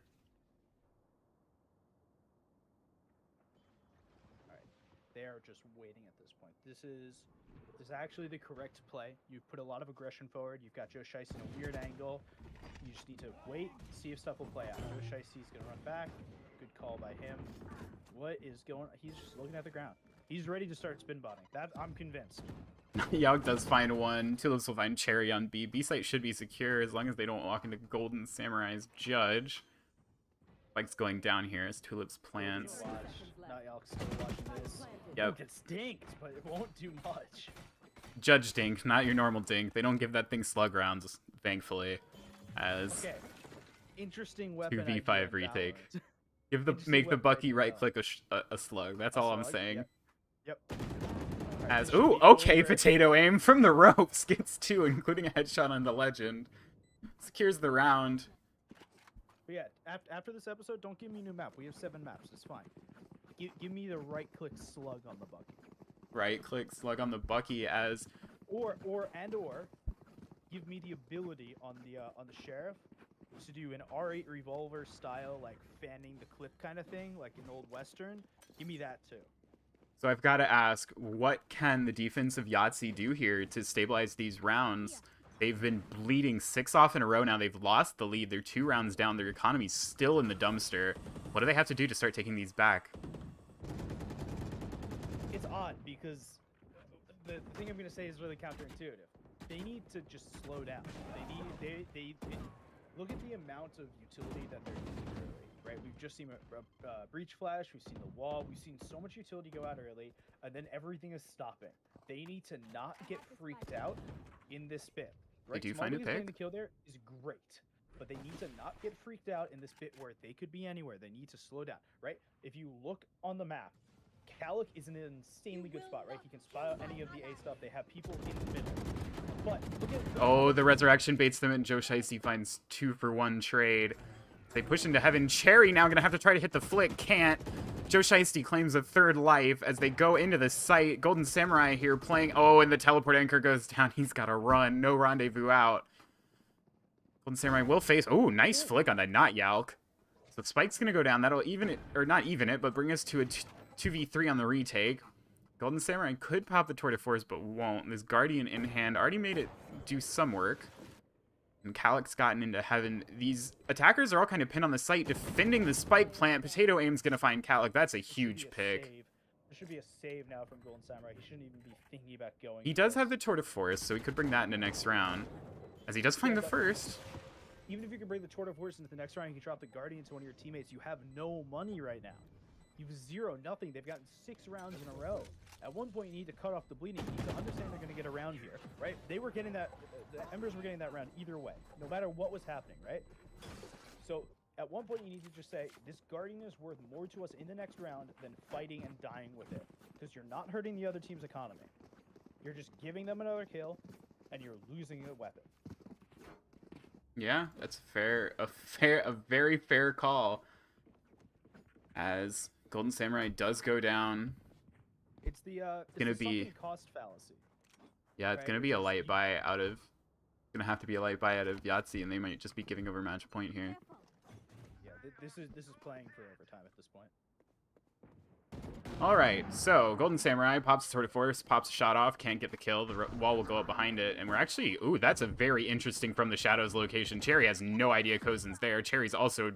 Alright. They are just waiting at this point. This is actually the correct play. You put a lot of aggression forward. You've got Joe Shiesty in a weird angle. You just need to wait, see if stuff will play out. Joe Shiesty's going to run back. Good call by him. What is going on? He's just looking at the ground. He's ready to start spin botting. That I'm convinced. Yaug does find one. Tulips will find Cherry on B. B site should be secure as long as they don't walk into Golden Samurai's judge. Spike's going down here as Tulips plants. Not Yalk still watching this. Yep. It stinked, but it won't do much. Judge dink, not your normal dink. They don't give that thing slug rounds, thankfully. As okay. Interesting weapon. 2v5 retake. Make the Bucky right click a slug. That's all I'm saying. Yep. As ooh, okay, Potato Aim from the ropes gets 2, including a headshot on the Legend. Secures the round. But yeah, after this episode, don't give me a new map. We have 7 maps. It's fine. Give me the right click slug on the Bucky. Right click slug on the Bucky as or give me the ability on the Sheriff to do an R8 revolver style, like fanning the clip kind of thing, like an old Western. Give me that too. So I've got to ask, what can the defense of Yahtzee do here to stabilize these rounds? They've been bleeding 6 off in a row now. They've lost the lead. They're 2 rounds down. Their economy's still in the dumpster. What do they have to do to start taking these back? It's odd because the thing I'm going to say is really counterintuitive. They need to just slow down. They look at the amount of utility that they're using early. right? We've just seen a breach flash, we've seen the wall, we've seen so much utility go out early, and then everything is stopping. They need to not get freaked out in this bit, right? They do find a getting pick. the kill there is great, but they need to not get freaked out in this bit where they could be anywhere. They need to slow down, right? If you look on the map, Kalik is in an insanely good spot, right? He can spot out any of the A stuff. They have people in the middle. But look at Oh, the resurrection baits them, and Joe Shiesty finds 2-for-1 trade. They push into heaven. Cherry now gonna have to try to hit the flick. Can't. Joe Shiesty claims a third life as they go into the site. Golden Samurai here playing. Oh, and the teleport anchor goes down. He's got to run. No rendezvous out. Golden Samurai will face. Oh, nice flick on the not Yalk. So Spike's gonna go down. That'll even it, or not even it, but bring us to a 2v3 on the retake. Golden Samurai could pop the Tour de Force, but won't. This Guardian in hand already made it do some work. And Calic's gotten into heaven. These attackers are all kind of pinned on the site, defending the spike plant. Potato Aim's going to find Calic. That's a huge pick. There should be a save now from Golden Samurai. He shouldn't even be thinking about going. He does have the Tour de Force, so he could bring that into next round. As he does find the first. Even if you can bring the Tour de Force into the next round, you can drop the Guardian to one of your teammates. You have no money right now. You have 0, nothing. They've gotten 6 rounds in a row. At one point, you need to cut off the bleeding. You need to understand they're going to get around here, right? They were getting that. The Embers were getting that round either way, no matter what was happening, right? So at one point, you need to just say, this Guardian is worth more to us in the next round than fighting and dying with it. Because you're not hurting the other team's economy. You're just giving them another kill, and you're losing a weapon. Yeah, that's fair. A very fair call. As Golden Samurai does go down. It's the gonna be cost fallacy. Yeah, it's gonna be a light buy out of. It's gonna have to be a light buy out of Yahtzee, and they might just be giving over match point here. Yeah, this is playing for overtime at this point. All right, so Golden Samurai pops the Tour de Force, pops a shot off, can't get the kill. The wall will go up behind it, and we're actually. Ooh, that's a very interesting from the shadows location. Cherry has no idea Kozen's there. Cherry's also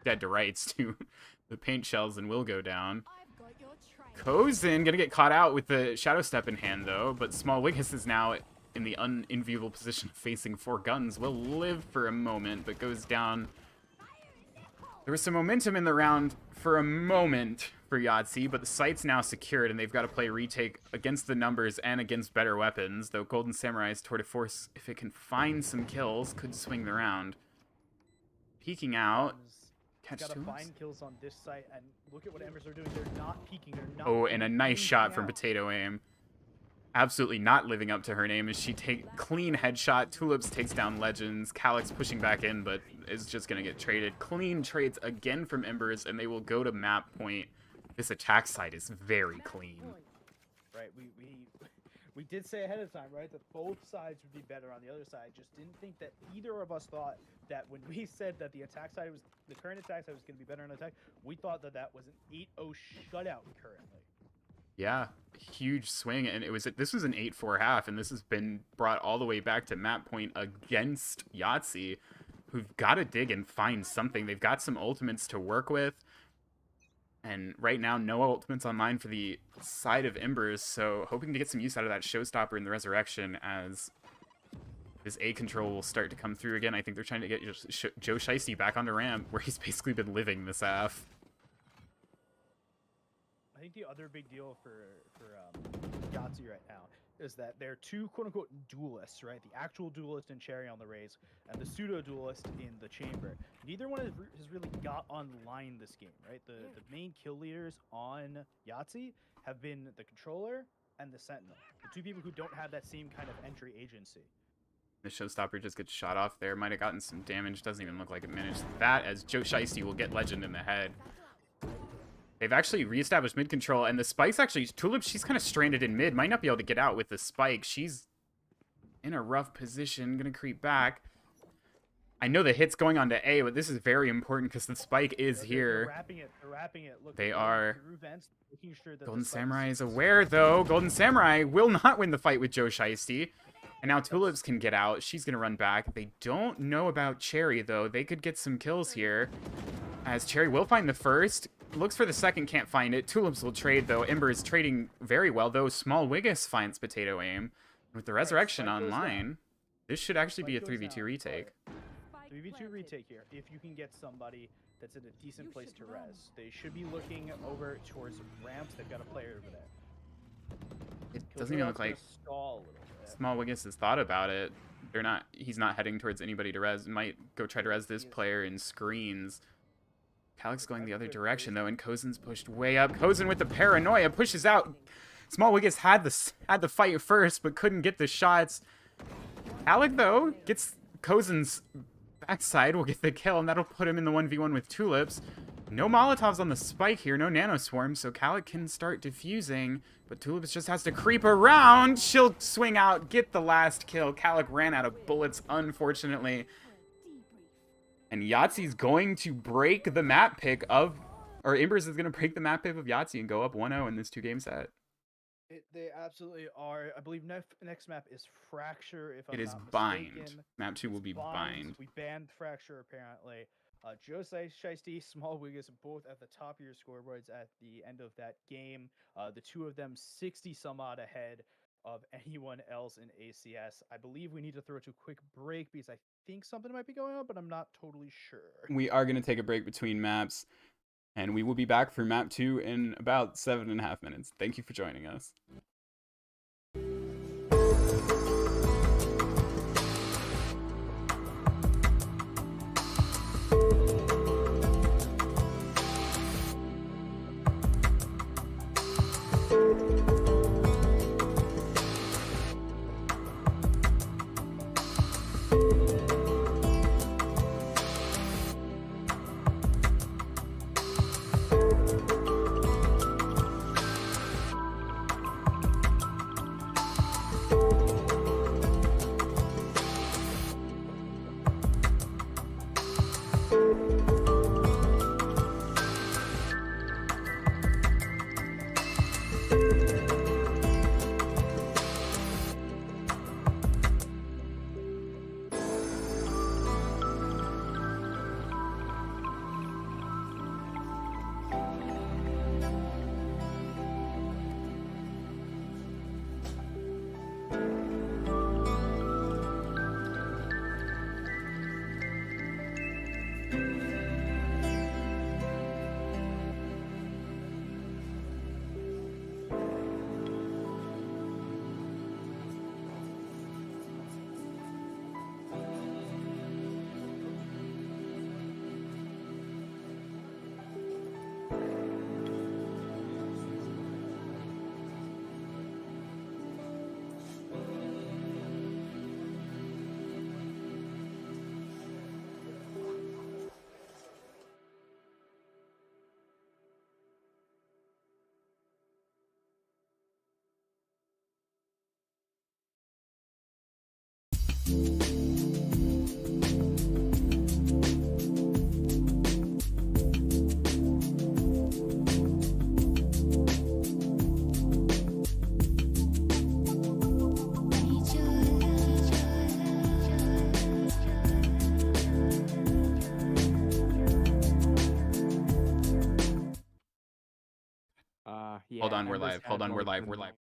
dead to rights to the paint shells and will go down. Kozen gonna get caught out with the Shadow Step in hand, though, but Small Wiggis is now in the unenviable position of facing 4 guns. Will live for a moment, but goes down. There was some momentum in the round for a moment for Yahtzee, but the site's now secured, and they've got to play retake against the numbers and against better weapons, though Golden Samurai's Tour de Force, if it can find some kills, could swing the round. Peeking out. Got to find kills on this site, and look at what Embers are doing. They're not peeking. They're not. Oh, and a nice shot from Potato Aim. Absolutely not living up to her name as she clean headshot. Tulips takes down Legends. Calic's pushing back in, but is just going to get traded. Clean trades again from Embers, and they will go to map point. This attack side is very clean. Right, we did say ahead of time, right, that both sides would be better on the other side. Just didn't think that either of us thought that when we said that the current attack side was going to be better on attack, we thought that that was an 8-0 shutout currently. Yeah, huge swing, and this was an 8-4 half, and this has been brought all the way back to map point against Yahtzee, who've got to dig and find something. They've got some ultimates to work with. And right now, no ultimates online for the side of Embers, so hoping to get some use out of that Showstopper in the Resurrection as this A control will start to come through again. I think they're trying to get Joe Shiesty back onto ramp, where he's basically been living this half. I think the other big deal for Yahtzee right now is that they're 2 quote-unquote duelists, right? The actual duelist in Cherry on the Rays and the pseudo-duelist in the Chamber. Neither one has really got online this game, right? The main kill leaders on Yahtzee have been the Controller and the Sentinel. The 2 people who don't have that same kind of entry agency. The Showstopper just gets shot off there. Might have gotten some damage. Doesn't even look like it managed that, as Joe Shiesty will get Legend in the head. They've actually reestablished mid control, and the spike's actually... Tulip, she's kind of stranded in mid. Might not be able to get out with the spike. She's in a rough position. Gonna creep back. I know the hit's going on to A, but this is very important because the spike is here. They're wrapping it. They're wrapping it. Look, they are. Through vents, making sure that Golden Samurai is aware, though. Golden Samurai will not win the fight with Joe Shiesty. And now Tulips can get out. She's going to run back. They don't know about Cherry, though. They could get some kills here. As Cherry will find the first. Looks for the second, can't find it. Tulips will trade, though. Ember is trading very well, though. Small Wiggis finds Potato Aim. With the Resurrection online, this should actually be a 3v2 retake. 3v2 retake here. If you can get somebody that's in a decent place to res. They should be looking over towards ramps. They've got a player over there. It doesn't even look like stall a little bit. Small Wiggins has thought about it. He's not heading towards anybody to res. Might go try to res this player in screens. Calic's going the other direction though, and Kozen's pushed way up. Kozen with the paranoia pushes out. Small Wiggins had the fight first, but couldn't get the shots. Calic though gets Kozen's backside, will get the kill, and that'll put him in the 1v1 with Tulips. No Molotovs on the spike here, no Nano Swarm, so Calic can start defusing, but Tulips just has to creep around. She'll swing out, get the last kill. Calic ran out of bullets, unfortunately. And Yahtzee's going to break the map pick of, or Embers is going to break the map pick of Yahtzee and go up 1-0 in this 2-game set. They absolutely are. I believe next map is Fracture, if I'm It is not Bind. mistaken. Map 2 will be Bind. We banned Fracture, apparently. Joe Shiesty, Small Wiggins, both at the top of your scoreboards at the end of that game. The two of them 60-some-odd ahead of anyone else in ACS. I believe we need to throw to a quick break because I think something might be going on, but I'm not totally sure. We are going to take a break between maps, and we will be back for map 2 in about 7.5 minutes. Thank you for joining us. Yeah, Hold on, we're Embers live. Hold on, we're live. We're live.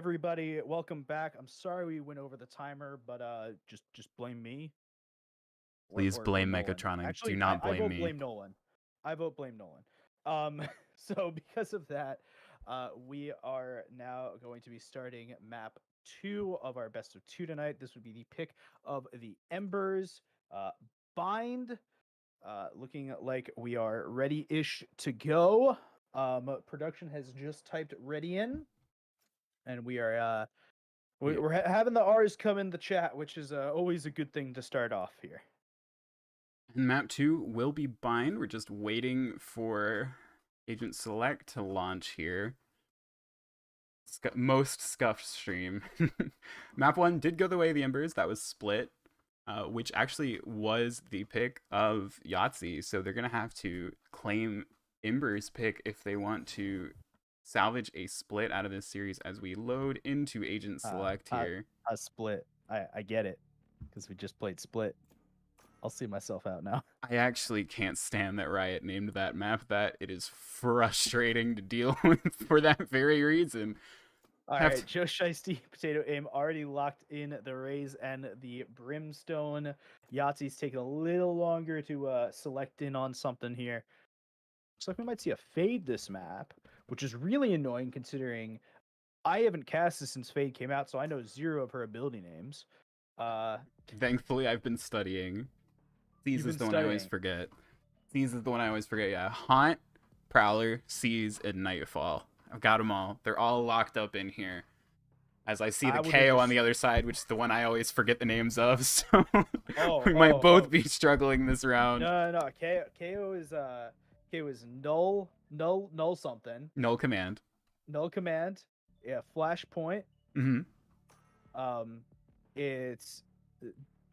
everybody, welcome back. I'm sorry we went over the timer, but just blame me. Please blame Nolan. Mechatronic. Actually, Do not I blame vote me. blame Nolan. I vote blame Nolan. So because of that, we are now going to be starting map 2 of our best of 2 tonight. This would be the pick of the Embers bind. Looking like we are ready-ish to go. Production has just typed ready in, and we are we're having the R's come in the chat, which is always a good thing to start off here. And map 2 will be bind. We're just waiting for Agent Select to launch here. Most scuffed stream. Map 1 did go the way of the Embers. That was split, which actually was the pick of Yahtzee. So they're going to have to claim Embers pick if they want to salvage a split out of this series as we load into Agent Select here. A split. I get it, because we just played split. I'll see myself out now. I actually can't stand that Riot named that map that. It is frustrating to deal with for that very reason. All right, Joe Shiesty, Potato Aim already locked in the Raise and the Brimstone. Yahtzee's taking a little longer to select in on something here. Looks like we might see a Fade this map, which is really annoying considering I haven't cast this since Fade came out, so I know 0 of her ability names. Thankfully, I've been studying. Seize is the one I always forget. Seize is the one I always forget, yeah. Haunt, Prowler, Seize, and Nightfall. I've got them all. They're all locked up in here. As I see the KO on the other side, which is the one I always forget the names of, so we might both be struggling this round. No. KO is null something. Null command. Null command. Yeah, flashpoint. Mm-hmm. It's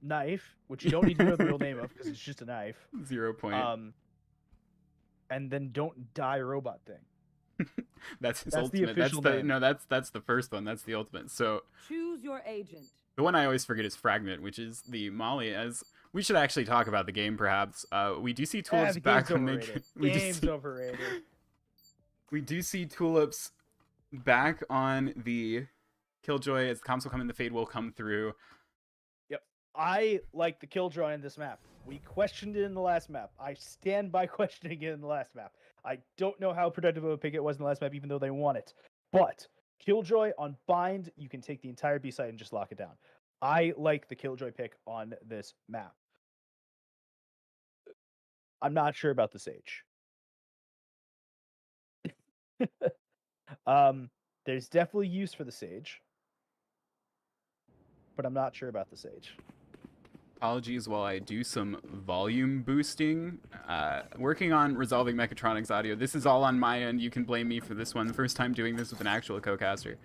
knife, which you don't need to know the real name of because it's just a knife. 0 point. And then don't die robot thing. That's his ultimate. The official name. No, that's the first one. That's the ultimate. So choose your agent. The one I always forget is Fragment, which is the Molly. As we should actually talk about the game, perhaps. We do see Tulips back on the game's overrated. We do see Tulips back on the Killjoy as the comps will come in. The Fade will come through. Yep, I like the Killjoy in this map. We questioned it in the last map. I stand by questioning it in the last map. I don't know how productive of a pick it was in the last map, even though they won it. But Killjoy on Bind, you can take the entire B side and just lock it down. I like the Killjoy pick on this map. I'm not sure about the Sage. There's definitely use for the Sage, but I'm not sure about the Sage. Apologies while I do some volume boosting. Working on resolving Mechatronic's audio. This is all on my end. You can blame me for this one. The first time doing this with an actual co-caster.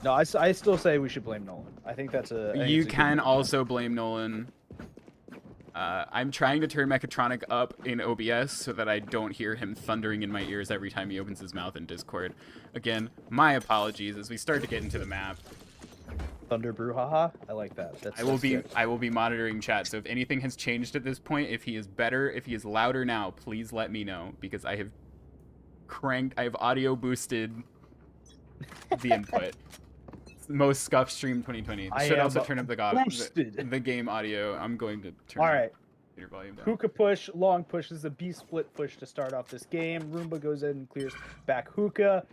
No, I still say we should blame Nolan. I think that's a... You can also blame Nolan. I'm trying to turn Mechatronic up in OBS so that I don't hear him thundering in my ears every time he opens his mouth in Discord. Again, my apologies as we start to get into the map. Thunder Brouhaha? I like that. I will be monitoring chat, so if anything has changed at this point, if he is better, if he is louder now, please let me know, because I have audio boosted the input. Most scuffed stream 2020. Should also turn up the game audio. I'm going to turn your volume down. Hookah push, long push. This is a B split push to start off this game. Roomba goes in and clears back Hookah.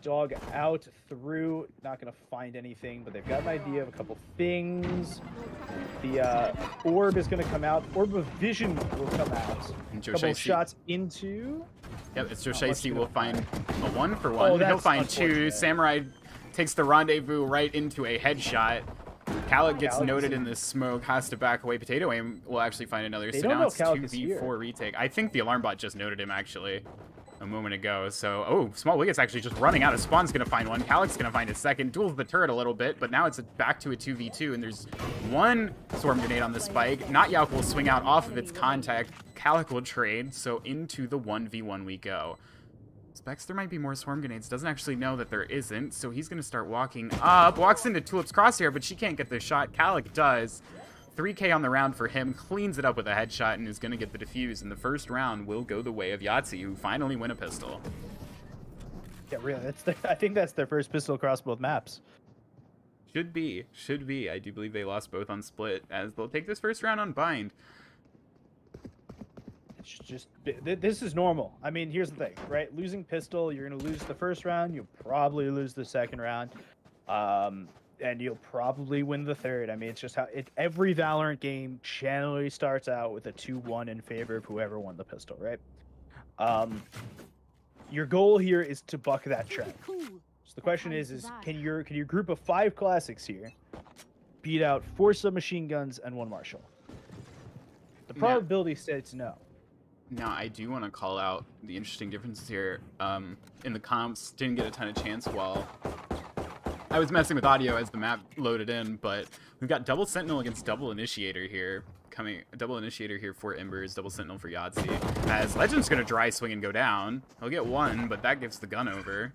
Dog out through, not going to find anything, but they've got an idea of a couple things. The orb is going to come out. Orb of Vision will come out. A couple shots into... Yep, it's Joe Shiesty will find a 1-for-1. He'll find 2. Samurai takes the rendezvous right into a headshot. Khaled gets noted in this smoke, has to back away. Potato Aim will actually find another, so now it's 2v4 retake. I think the alarm bot just noted him, actually, a moment ago. So, Small Wicket's actually just running out of Spawn's going to find one. Khaled's going to find a second. Duels the turret a little bit, but now it's back to a 2v2, and there's one Swarm Grenade on the spike. Not Yauk will swing out off of its contact. Khaled will trade, so into the 1v1 we go. Specs there might be more Swarm Grenades. Doesn't actually know that there isn't, so he's going to start walking up. Walks into Tulip's crosshair, but she can't get the shot. Khaled does. 3k on the round for him, cleans it up with a headshot, and is going to get the defuse. And the first round will go the way of Yahtzee, who finally win a pistol. Yeah, really. I think that's their first pistol across both maps. Should be. I do believe they lost both on split, as they'll take this first round on bind. It's just this is normal. I mean, here's the thing, right? Losing pistol, you're gonna lose the first round. You'll probably lose the second round, and you'll probably win the third. I mean, it's just how every Valorant game generally starts out with a 2-1 in favor of whoever won the pistol, right? Your goal here is to buck that trend. So the question is can your group of 5 classics here beat out 4 submachine guns and 1 Marshall? The probability says no. Now, I do want to call out the interesting differences here. In the comps, didn't get a ton of chance while I was messing with audio as the map loaded in, but we've got double Sentinel against double Initiator here. Double Initiator here for Embers, double Sentinel for Yahtzee. As Legend's going to dry swing and go down. He'll get 1, but that gives the gun over.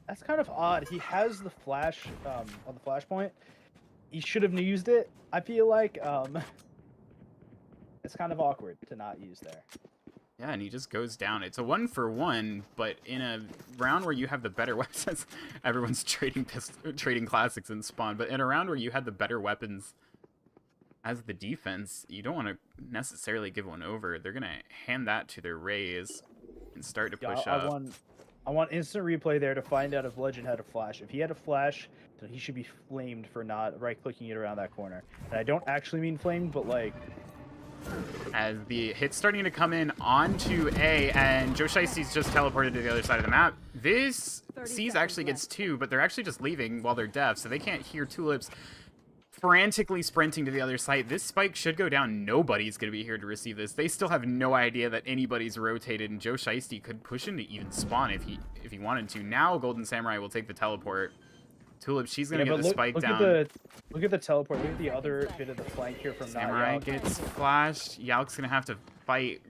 That's kind of odd. He has the flash on the flash point. He should have used it, I feel like. It's kind of awkward to not use there. Yeah, and he just goes down. It's a 1-for-1, but in a round where you have the better weapons, everyone's trading classics in spawn, but in a round where you had the better weapons as the defense, you don't want to necessarily give one over. They're going to hand that to their Rays and start to push up. I want instant replay there to find out if Legend had a flash. If he had a flash, then he should be flamed for not right-clicking it around that corner. And I don't actually mean flamed, but like... As the hit's starting to come in onto A, and Joe Shiesty's just teleported to the other side of the map. This C's actually gets 2, but they're actually just leaving while they're deaf, so they can't hear Tulips frantically sprinting to the other site. This spike should go down. Nobody's going to be here to receive this. They still have no idea that anybody's rotated, and Joe Shiesty could push into even spawn if he wanted to. Now Golden Samurai will take the teleport. Tulip, she's going to get the spike down. Look at the teleport. Look at the other bit of the flank here from Samurai gets flashed. Yalk's going to have to fight.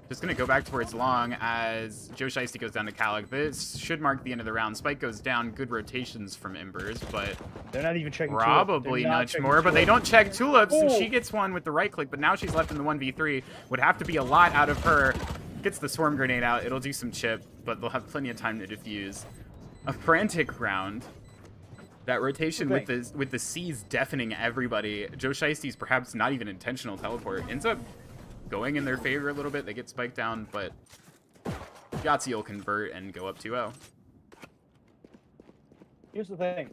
Just going to go back towards long as Joe Shiesty goes down to Calig. This should mark the end of the round. Spike goes down. Good rotations from Embers, but they're not even checking probably much more, but they don't check Tulips, and she gets 1 with the right click, but now she's left in the 1v3. Would have to be a lot out of her. Gets the swarm grenade out. It'll do some chip, but they'll have plenty of time to defuse. A frantic round. That rotation with the C's deafening everybody. Joe Shiesty's perhaps not even intentional teleport ends up going in their favor a little bit. They get spiked down, but Yahtzee will convert and go up 2-0. Here's the thing.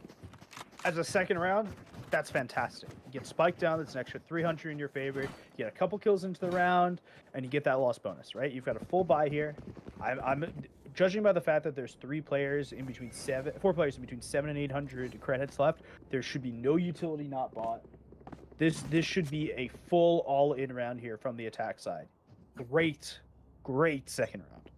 As a second round, that's fantastic. You get spiked down, that's an extra 300 in your favor. You get a couple kills into the round, and you get that loss bonus, right? You've got a full buy here. I'm judging by the fact that there's 4 players in between 7 and 800 credits left. There should be no utility not bought. This should be a full all-in round here from the attack side. Great second round.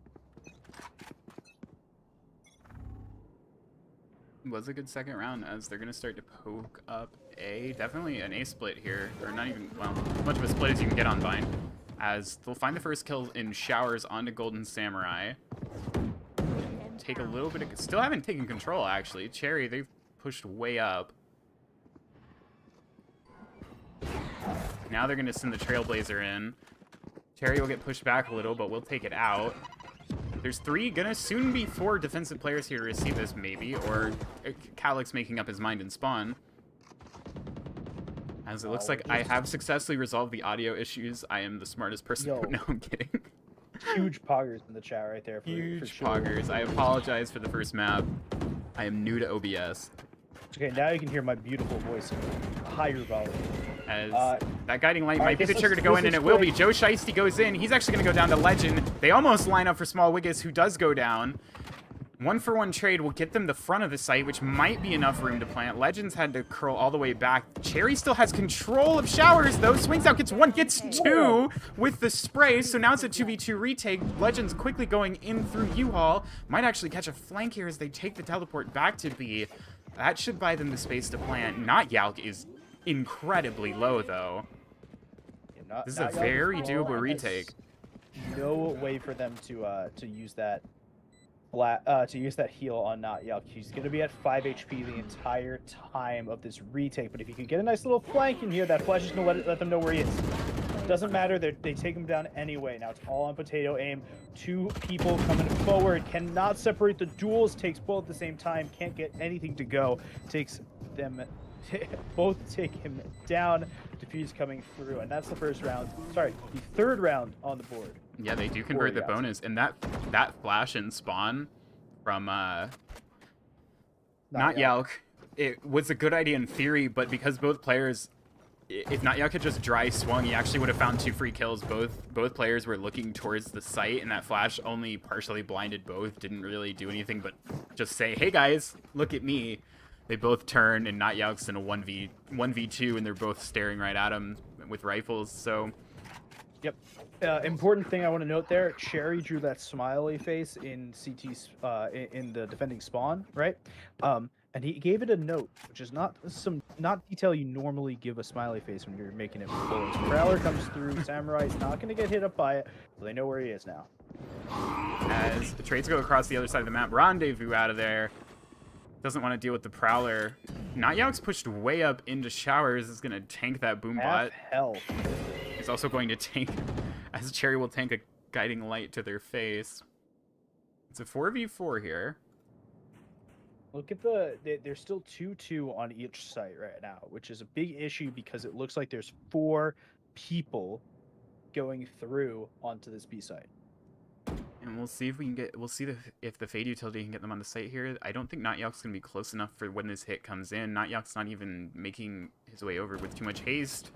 It was a good second round as they're going to start to poke up A. Definitely an A split here, or not even, well, as much of a split as you can get on Vine. As they'll find the first kill in Showers onto Golden Samurai. Take a little bit of... Still haven't taken control, actually. Cherry, they've pushed way up. Now they're going to send the Trailblazer in. Cherry will get pushed back a little, but we'll take it out. There's 3, gonna soon be 4 defensive players here to receive this, maybe. Or Calyx making up his mind in spawn. As it looks like I have successfully resolved the audio issues. I am the smartest person. No, I'm kidding. Huge poggers in the chat right there. Huge poggers. I apologize for the first map. I am new to OBS. Okay, now you can hear my beautiful voice. Higher volume. As that guiding light might be the trigger to go in, and it will be. Joe Shiesty goes in. He's actually going to go down to Legend. They almost line up for Small Wiggus, who does go down. 1-for-1 trade will get them the front of the site, which might be enough room to plant. Legends had to curl all the way back. Cherry still has control of Showers, though. Swings out, gets 1, gets 2 with the spray. So now it's a 2v2 retake. Legends quickly going in through U-Haul. Might actually catch a flank here as they take the teleport back to B. That should buy them the space to plant. Not Yalk is incredibly low, though. Yeah, this is a very doable retake. No way for them to use that heal on Not Yalk. He's going to be at 5 HP the entire time of this retake, but if you could get a nice little flank in here, that flash is going to let them know where he is. doesn't matter. They take him down anyway. Now it's all on potato aim. 2 people coming forward. Cannot separate the duels. Takes both at the same time. Can't get anything to go. Takes them... both take him down. Defuse coming through. And that's the first round. Sorry, the third round on the board. Yeah, they do convert the bonus. And that flash and spawn from not Yalk, it was a good idea in theory, but because both players... If Not Yalk had just dry swung, he actually would have found 2 free kills. Both players were looking towards the site, and that flash only partially blinded both. Didn't really do anything but just say, "Hey guys, look at me." They both turn, and Not Yalk's in a 1v2, and they're both staring right at him with rifles. So, yep. Important thing I want to note there: Cherry drew that smiley face in CT's in the defending spawn, right? And he gave it a note, which is not detail you normally give a smiley face when you're making it with bullets. Prowler comes through, Samurai's not going to get hit up by it, so they know where he is now. As the trades go across the other side of the map, Rendezvous out of there. Doesn't want to deal with the Prowler. Not Yalk's pushed way up into showers. Is going to tank that boom bot. Hell. He's also going to tank, as Cherry will tank a guiding light to their face. It's a 4v4 here. Look at there's still 2-2 on each site right now, which is a big issue because it looks like there's 4 people going through onto this B site. And we'll see if we can get, if the Fade utility can get them on the site here. I don't think Not Yalk's going to be close enough for when this hit comes in. Not Yalk's not even making his way over with too much haste.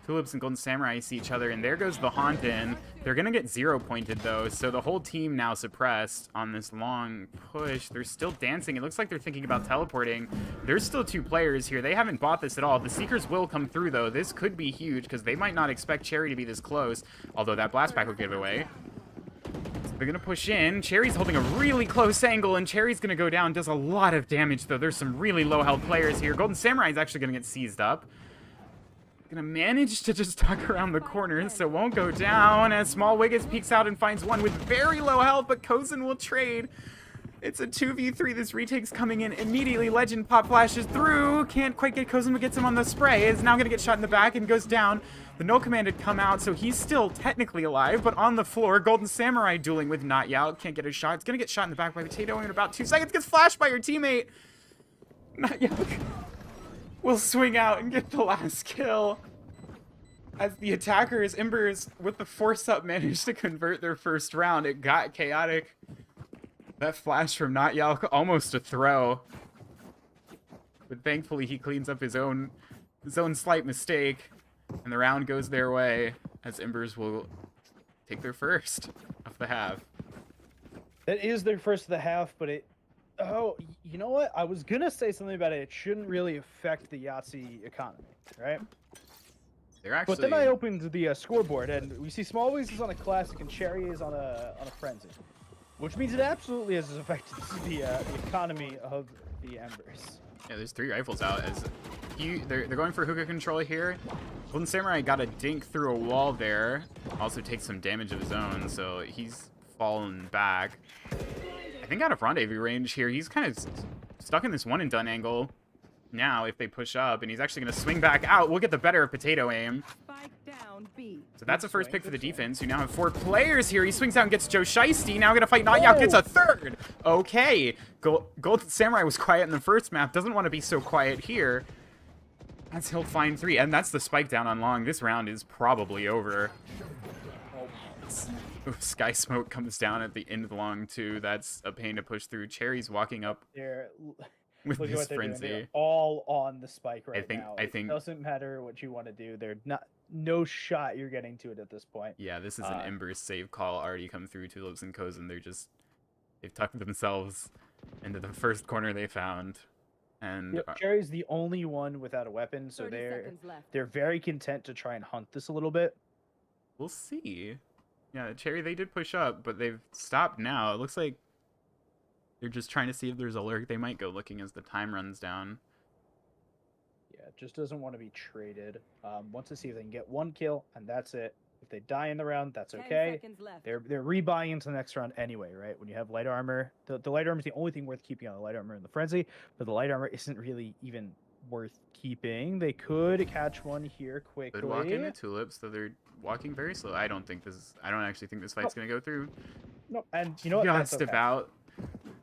Tulips and Golden Samurai see each other, and there goes the Haunt in. They're going to get 0 pointed, though, so the whole team now suppressed on this long push. They're still dancing. It looks like they're thinking about teleporting. There's still 2 players here. They haven't bought this at all. The Seekers will come through, though. This could be huge, because they might not expect Cherry to be this close, although that Blast Pack will give it away. They're going to push in. Cherry's holding a really close angle, and Cherry's going to go down. Does a lot of damage, though. There's some really low health players here. Golden Samurai is actually going to get seized up. Going to manage to just tuck around the corner, so won't go down. As Small Wiggins peeks out and finds one with very low health, but Kozin will trade. It's a 2v3. This retake's coming in immediately. Legend pop flashes through. Can't quite get Kozin, but gets him on the spray. Is now going to get shot in the back and goes down. The no command had come out, so he's still technically alive, but on the floor. Golden Samurai dueling with Not Yalk. Can't get a shot. It's going to get shot in the back by Potato in about 2 seconds. Gets flashed by your teammate. Not Yalk will swing out and get the last kill. As the attackers, Embers, with the force up, managed to convert their first round. It got chaotic. That flash from Not Yalk, almost a throw. But thankfully he cleans up his own slight mistake. And the round goes their way, as Embers will take their first of the half. That is their first of the half, but it... Oh, you know what? I was going to say something about it. It shouldn't really affect the Yahtzee economy, right? They're actually... But then I opened the scoreboard, and we see Small Wigs is on a Classic, and Cherry is on a Frenzy. Which means it absolutely has affected the economy of the Embers. Yeah, there's 3 rifles out. As they're going for hookah control here. Golden Samurai got a dink through a wall there. Also takes some damage of his own, so he's fallen back. I think out of rendezvous range here. He's kind of stuck in this one and done angle now if they push up, and he's actually going to swing back out. We'll get the better of Potato aim. So that's a first pick for the defense, who now have 4 players here. He swings out and gets Joe Shiesty. Now going to fight Not Yalk, gets a third. Okay. Golden Samurai was quiet in the first map. Doesn't want to be so quiet here. As he'll find 3. And that's the spike down on long. This round is probably over. Sky Smoke comes down at the end of the long, too. That's a pain to push through. Cherry's walking up with this frenzy. They're all on the spike right now. I think it doesn't matter what you want to do. They're not... No shot you're getting to it at this point. Yeah, this is an Embers save call already come through. Tulips and Kozin, they've tucked themselves into the first corner they found. And yep, Cherry's the only one without a weapon, so they're very content to try and hunt this a little bit. We'll see. Yeah, Cherry, they did push up, but they've stopped now. It looks like they're just trying to see if there's a lurk. They might go looking as the time runs down. Yeah, just doesn't want to be traded. Wants to see if they can get 1 kill, and that's it. If they die in the round, that's okay. They're rebuying into the next round anyway, right? When you have light armor, the light armor is the only thing worth keeping on the light armor in the frenzy, but the light armor isn't really even worth keeping. They could catch one here quickly. Could walk into Tulips, so they're walking very slow. I don't actually think this fight's gonna go through. No, and you know what? Just about.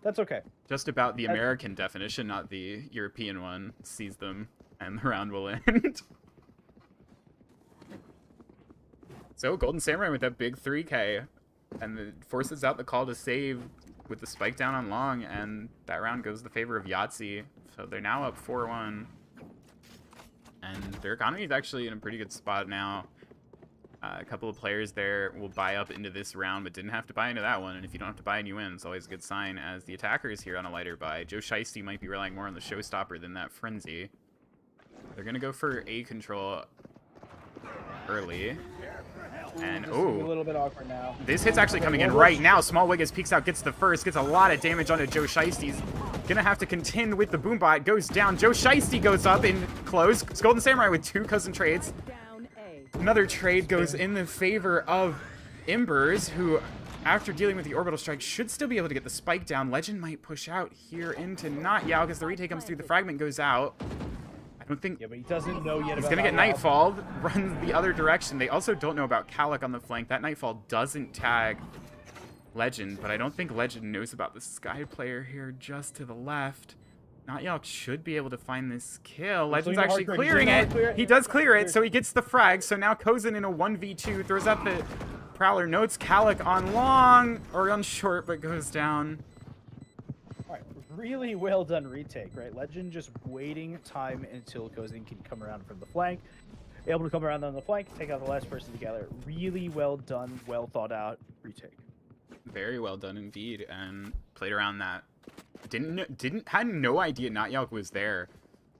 That's okay. Just about the American definition, not the European one. Sees them, and the round will end. So Golden Samurai with that big 3K, and forces out the call to save with the spike down on long, and that round goes in the favor of Yahtzee. So they're now up 4-1. And their economy is actually in a pretty good spot now. A couple of players there will buy up into this round, but didn't have to buy into that one. And if you don't have to buy and you win, it's always a good sign, as the attacker is here on a lighter buy. Joe Shiesty might be relying more on the showstopper than that frenzy. They're going to go for A control early. And, a little bit awkward now. This hit's actually coming in right now. Small Wiggis peeks out, gets the first, gets a lot of damage onto Joe Shiesty's. Gonna have to contend with the Boombot. Goes down. Joe Shiesty goes up in close. Golden Samurai with 2 cousin trades. Another trade goes in the favor of Embers, who, after dealing with the orbital strike, should still be able to get the spike down. Legend might push out here into not Yao, because the retake comes through. The fragment goes out. I don't think... Yeah, but he doesn't know yet. He's going to get Nightfall, runs the other direction. They also don't know about Kalak on the flank. That Nightfall doesn't tag Legend, but I don't think Legend knows about the Sky player here just to the left. Not Yalk should be able to find this kill. Legend's actually clearing it. He does clear it, so he gets the frag. So now Kozin in a 1v2, throws out the Prowler, notes Kalak on long, or on short, but goes down. Really well done retake, right? Legend just waiting time until Kozin can come around from the flank. Able to come around on the flank, take out the last person together. Really well done, well thought out retake. Very well done indeed, and played around that. Had no idea Not Yalk was there.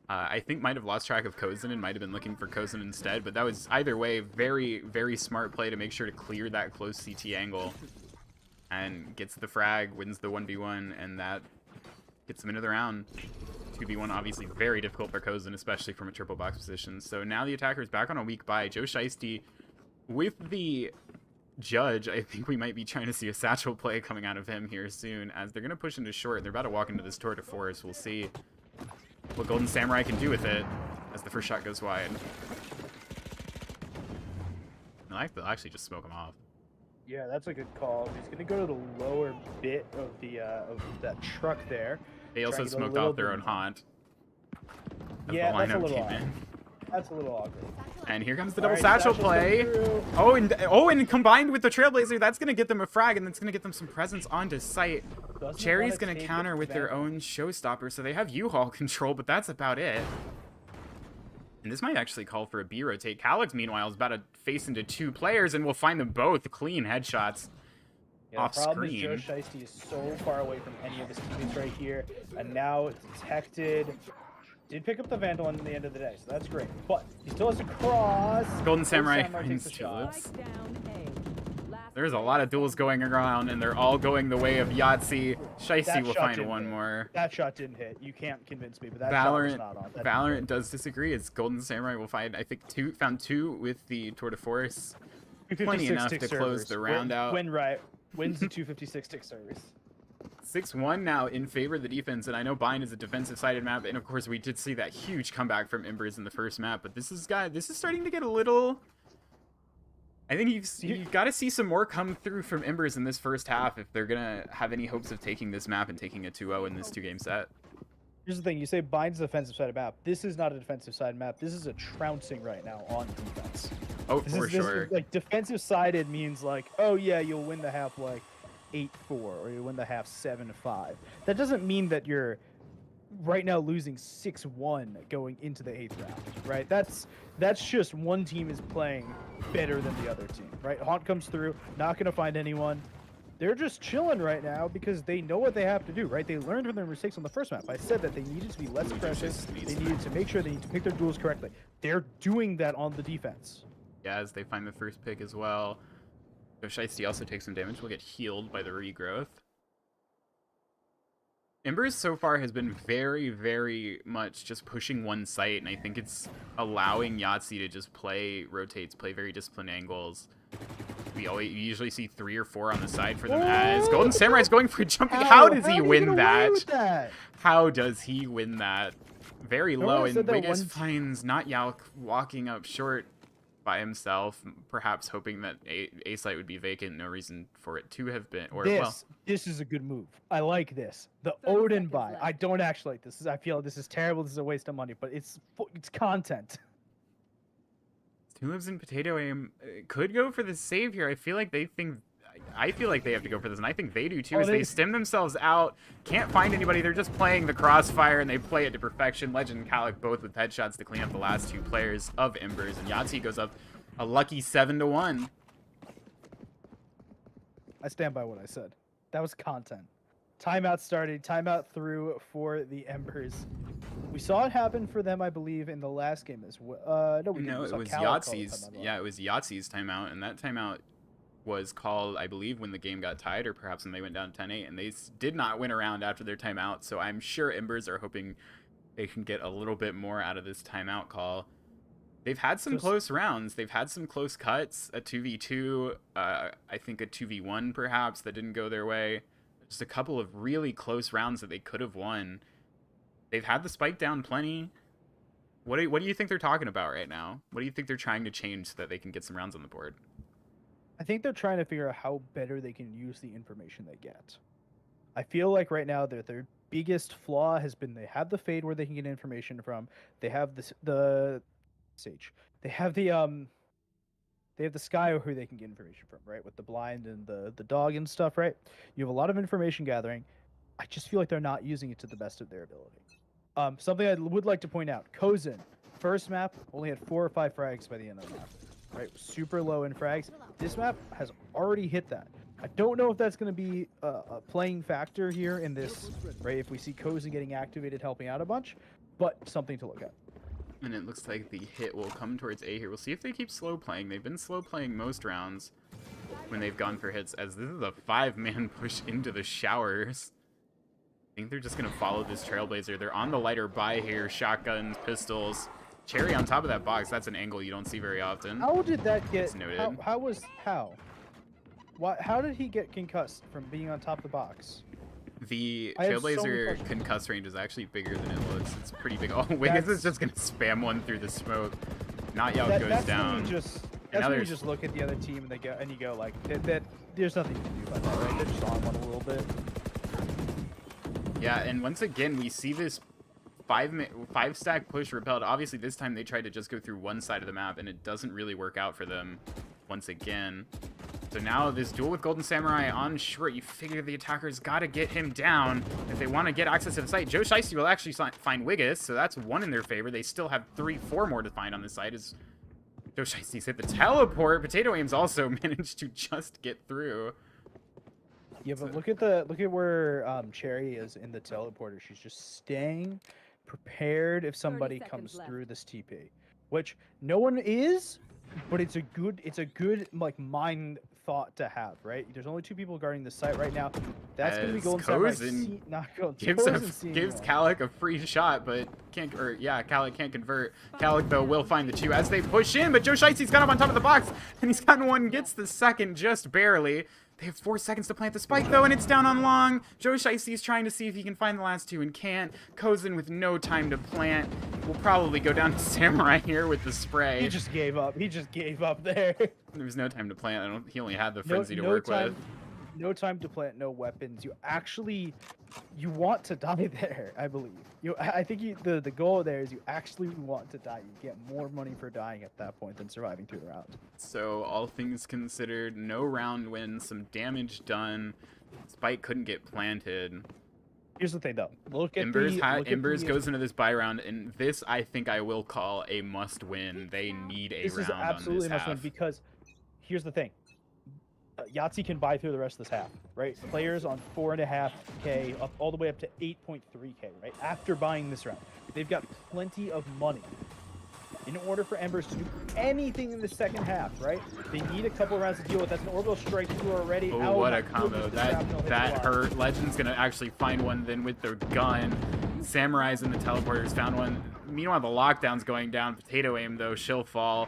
I think might have lost track of Kozin and might have been looking for Kozin instead, but that was either way very, very smart play to make sure to clear that close CT angle. And gets the frag, wins the 1v1, and that gets them into the round. 2v1 obviously very difficult for Kozin, especially from a triple box position. So now the attacker is back on a weak buy. Joe Shiesty with the Judge. I think we might be trying to see a satchel play coming out of him here soon, as they're going to push into short. They're about to walk into this tour de force. We'll see what Golden Samurai can do with it as the first shot goes wide. They'll actually just smoke him off. Yeah, that's a good call. He's going to go to the lower bit of the of that truck there. They also smoked off their own haunt. Yeah, that's a little awkward. That's a little awkward. And here comes the double satchel play. Oh, and combined with the Trailblazer, that's going to get them a frag, and that's going to get them some presence onto site. Cherry's going to counter with their own showstopper, so they have U-Haul control, but that's about it. And this might actually call for a B rotate. Kalak, meanwhile, is about to face into 2 players, and we'll find them both clean headshots off screen. The problem is Joe Shiesty is so far away from any of his teammates right here, and now it's detected. Did pick up the Vandal at the end of the day, so that's great. But he still has to cross. Golden Samurai wins tulips. There's a lot of duels going around, and they're all going the way of Yahtzee. Shiesty will find one more. That shot didn't hit. You can't convince me, but that shot was not on. Valorant does disagree. It's Golden Samurai will find, I think, found 2 with the Tour de Force. Plenty enough to close the round out. Wins the 256 tick service. 6-1 now in favor of the defense, and I know Bind is a defensive-sided map, and of course we did see that huge comeback from Embers in the first map, but this is starting to get a little... I think you've got to see some more come through from Embers in this first half if they're going to have any hopes of taking this map and taking a 2-0 in this 2-game set. Here's the thing, you say Bind's a defensive-sided map. This is not a defensive-sided map. This is a trouncing right now on defense. Oh, for sure. Like, defensive-sided means like, oh yeah, you'll win the half like 8-4 or you win the half 7-5. That doesn't mean that you're right now losing 6-1 going into the 8th round, right? That's just one team is playing better than the other team, right? Haunt comes through, not going to find anyone. They're just chilling right now because they know what they have to do, right? They learned from their mistakes on the first map. I said that they needed to be less aggressive. They needed to make sure they need to pick their duels correctly. They're doing that on the defense. Yeah, as they find the first pick as well. Shiesty also takes some damage. Will get healed by the regrowth. Embers so far has been very, very much just pushing one site, and I think it's allowing Yahtzee to just play rotates, play very disciplined angles. We usually see 3 or 4 on the side for them as Golden Samurai's going for jumping. How does he win that? How does he win that? Very low, and Wiggis finds Not Yalk walking up short. by himself, perhaps hoping that A site would be vacant. No reason for it to have been. Or this is a good move. I like this. The 30 Odin seconds buy. left. I don't actually like this. I feel this is terrible. This is a waste of money, but it's content. Tulips and Potato Aim could go for the save here. I feel like they have to go for this, and I think they do too. As they stem themselves out, can't find anybody. They're just playing the crossfire, and they play it to perfection. Legend and Kalik both with headshots to clean up the last two players of Embers, and Yahtzee goes up a lucky 7-1. I stand by what I said. That was content. Timeout started. Timeout through for the Embers. We saw it happen for them, I believe, in the last game as well. No, it was Yahtzee's. Yeah, it was Yahtzee's timeout, and that timeout was called, I believe, when the game got tied, or perhaps when they went down 10-8, and they did not win a round after their timeout. So I'm sure Embers are hoping they can get a little bit more out of this timeout call. They've had some close rounds. They've had some close cuts. A 2v2, I think a 2v1 perhaps that didn't go their way. Just a couple of really close rounds that they could have won. They've had the spike down plenty. What do you think they're talking about right now? What do you think they're trying to change so that they can get some rounds on the board? I think they're trying to figure out how better they can use the information they get. I feel like right now their biggest flaw has been they have the fade where they can get information from. They have the Sage. They have the sky who they can get information from, right? With the blind and the dog and stuff, right? You have a lot of information gathering. I just feel like they're not using it to the best of their ability. Something I would like to point out: Kozin, first map, only had 4 or 5 frags by the end of the map. Right, super low in frags. This map has already hit that. I don't know if that's going to be a playing factor here in this, right? If we see Kozin getting activated, helping out a bunch, but something to look at. And it looks like the hit will come towards A here. We'll see if they keep slow playing. They've been slow playing most rounds when they've gone for hits, as this is a 5-man push into the showers. I think they're just going to follow this Trailblazer. They're on the lighter buy here. Shotguns, pistols. Cherry on top of that box. That's an angle you don't see very often. How did that get... noted. How did he get concussed from being on top of the box? The Trailblazer concuss range is actually bigger than it looks. It's pretty big. Oh, Wiggins is just going to spam one through the smoke. Not Yao goes down. That's when you just look at the other team and you go like, there's nothing you can do about that, right? They're just on one a little bit. Yeah, and once again, we see this 5-stack push repelled. Obviously, this time they tried to just go through one side of the map, and it doesn't really work out for them once again. So now this duel with Golden Samurai on short. You figure the attackers got to get him down if they want to get access to the site. Joe Shiesty will actually find Wiggis, so that's 1 in their favor. They still have 3-4 more to find on this site as Joe Shiesty's hit the teleport. Potato Aim's also managed to just get through. Yeah, but look at where Cherry is in the teleporter. She's just staying prepared if somebody comes through this TP, which no one is, but it's a good like mind thought to have, right? There's only 2 people guarding the site right now. That's gonna be Golden Samurai. Not Golden. Gives Kalik a free shot, but Kalik can't convert. Kalik though will find the 2 as they push in, but Joe Shiesty's got up on top of the box, and he's gotten one, gets the second just barely. They have 4 seconds to plant the spike, though, and it's down on long. Joe Shiesty's trying to see if he can find the last 2 and can't. Kozin with no time to plant will probably go down to Samurai here with the spray. He just gave up. He just gave up there. There was no time to plant. He only had the frenzy to work with. No time to plant, no weapons. You want to die there, I believe. I think the goal there is you actually want to die. You get more money for dying at that point than surviving through the round. So all things considered, no round win, some damage done. Spike couldn't get planted. Here's the thing, though. Embers goes into this buy round, and this I think I will call a must win. They need a round on this half. This is absolutely a must win because here's the thing. Yahtzee can buy through the rest of this half, right? Players on 4.5K up all the way up to 8.3K, right? After buying this round, they've got plenty of money. In order for Embers to do anything in the second half, right? They need a couple rounds to deal with. That's an orbital strike 2 already. Oh, what a combo. That hurt. Legend's going to actually find one then with their gun. Samurai's in the teleporters found one. Meanwhile, the lockdown's going down. Potato Aim, though, she'll fall.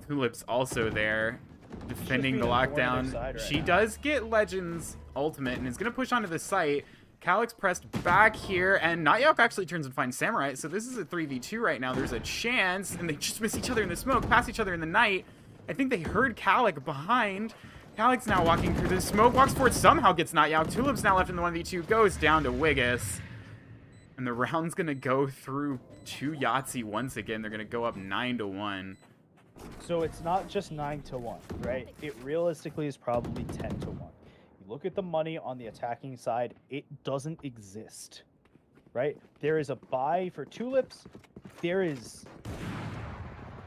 Tulip's also there, defending the lockdown. She does get Legend's ultimate and is going to push onto the site. Calyx pressed back here, and Natyok actually turns and finds Samurai, so this is a 3v2 right now. There's a chance, and they just miss each other in the smoke, pass each other in the night. I think they heard Calyx behind. Calyx now walking through the smoke, walks forward, somehow gets Natyok. Tulip's now left in the 1v2, goes down to Wiggis. And the round's going to go through to Yahtzee once again. They're going to go up 9-1. So it's not just 9-1, right? It realistically is probably 10-1. You look at the money on the attacking side, it doesn't exist, right? There is a buy for Tulips. There is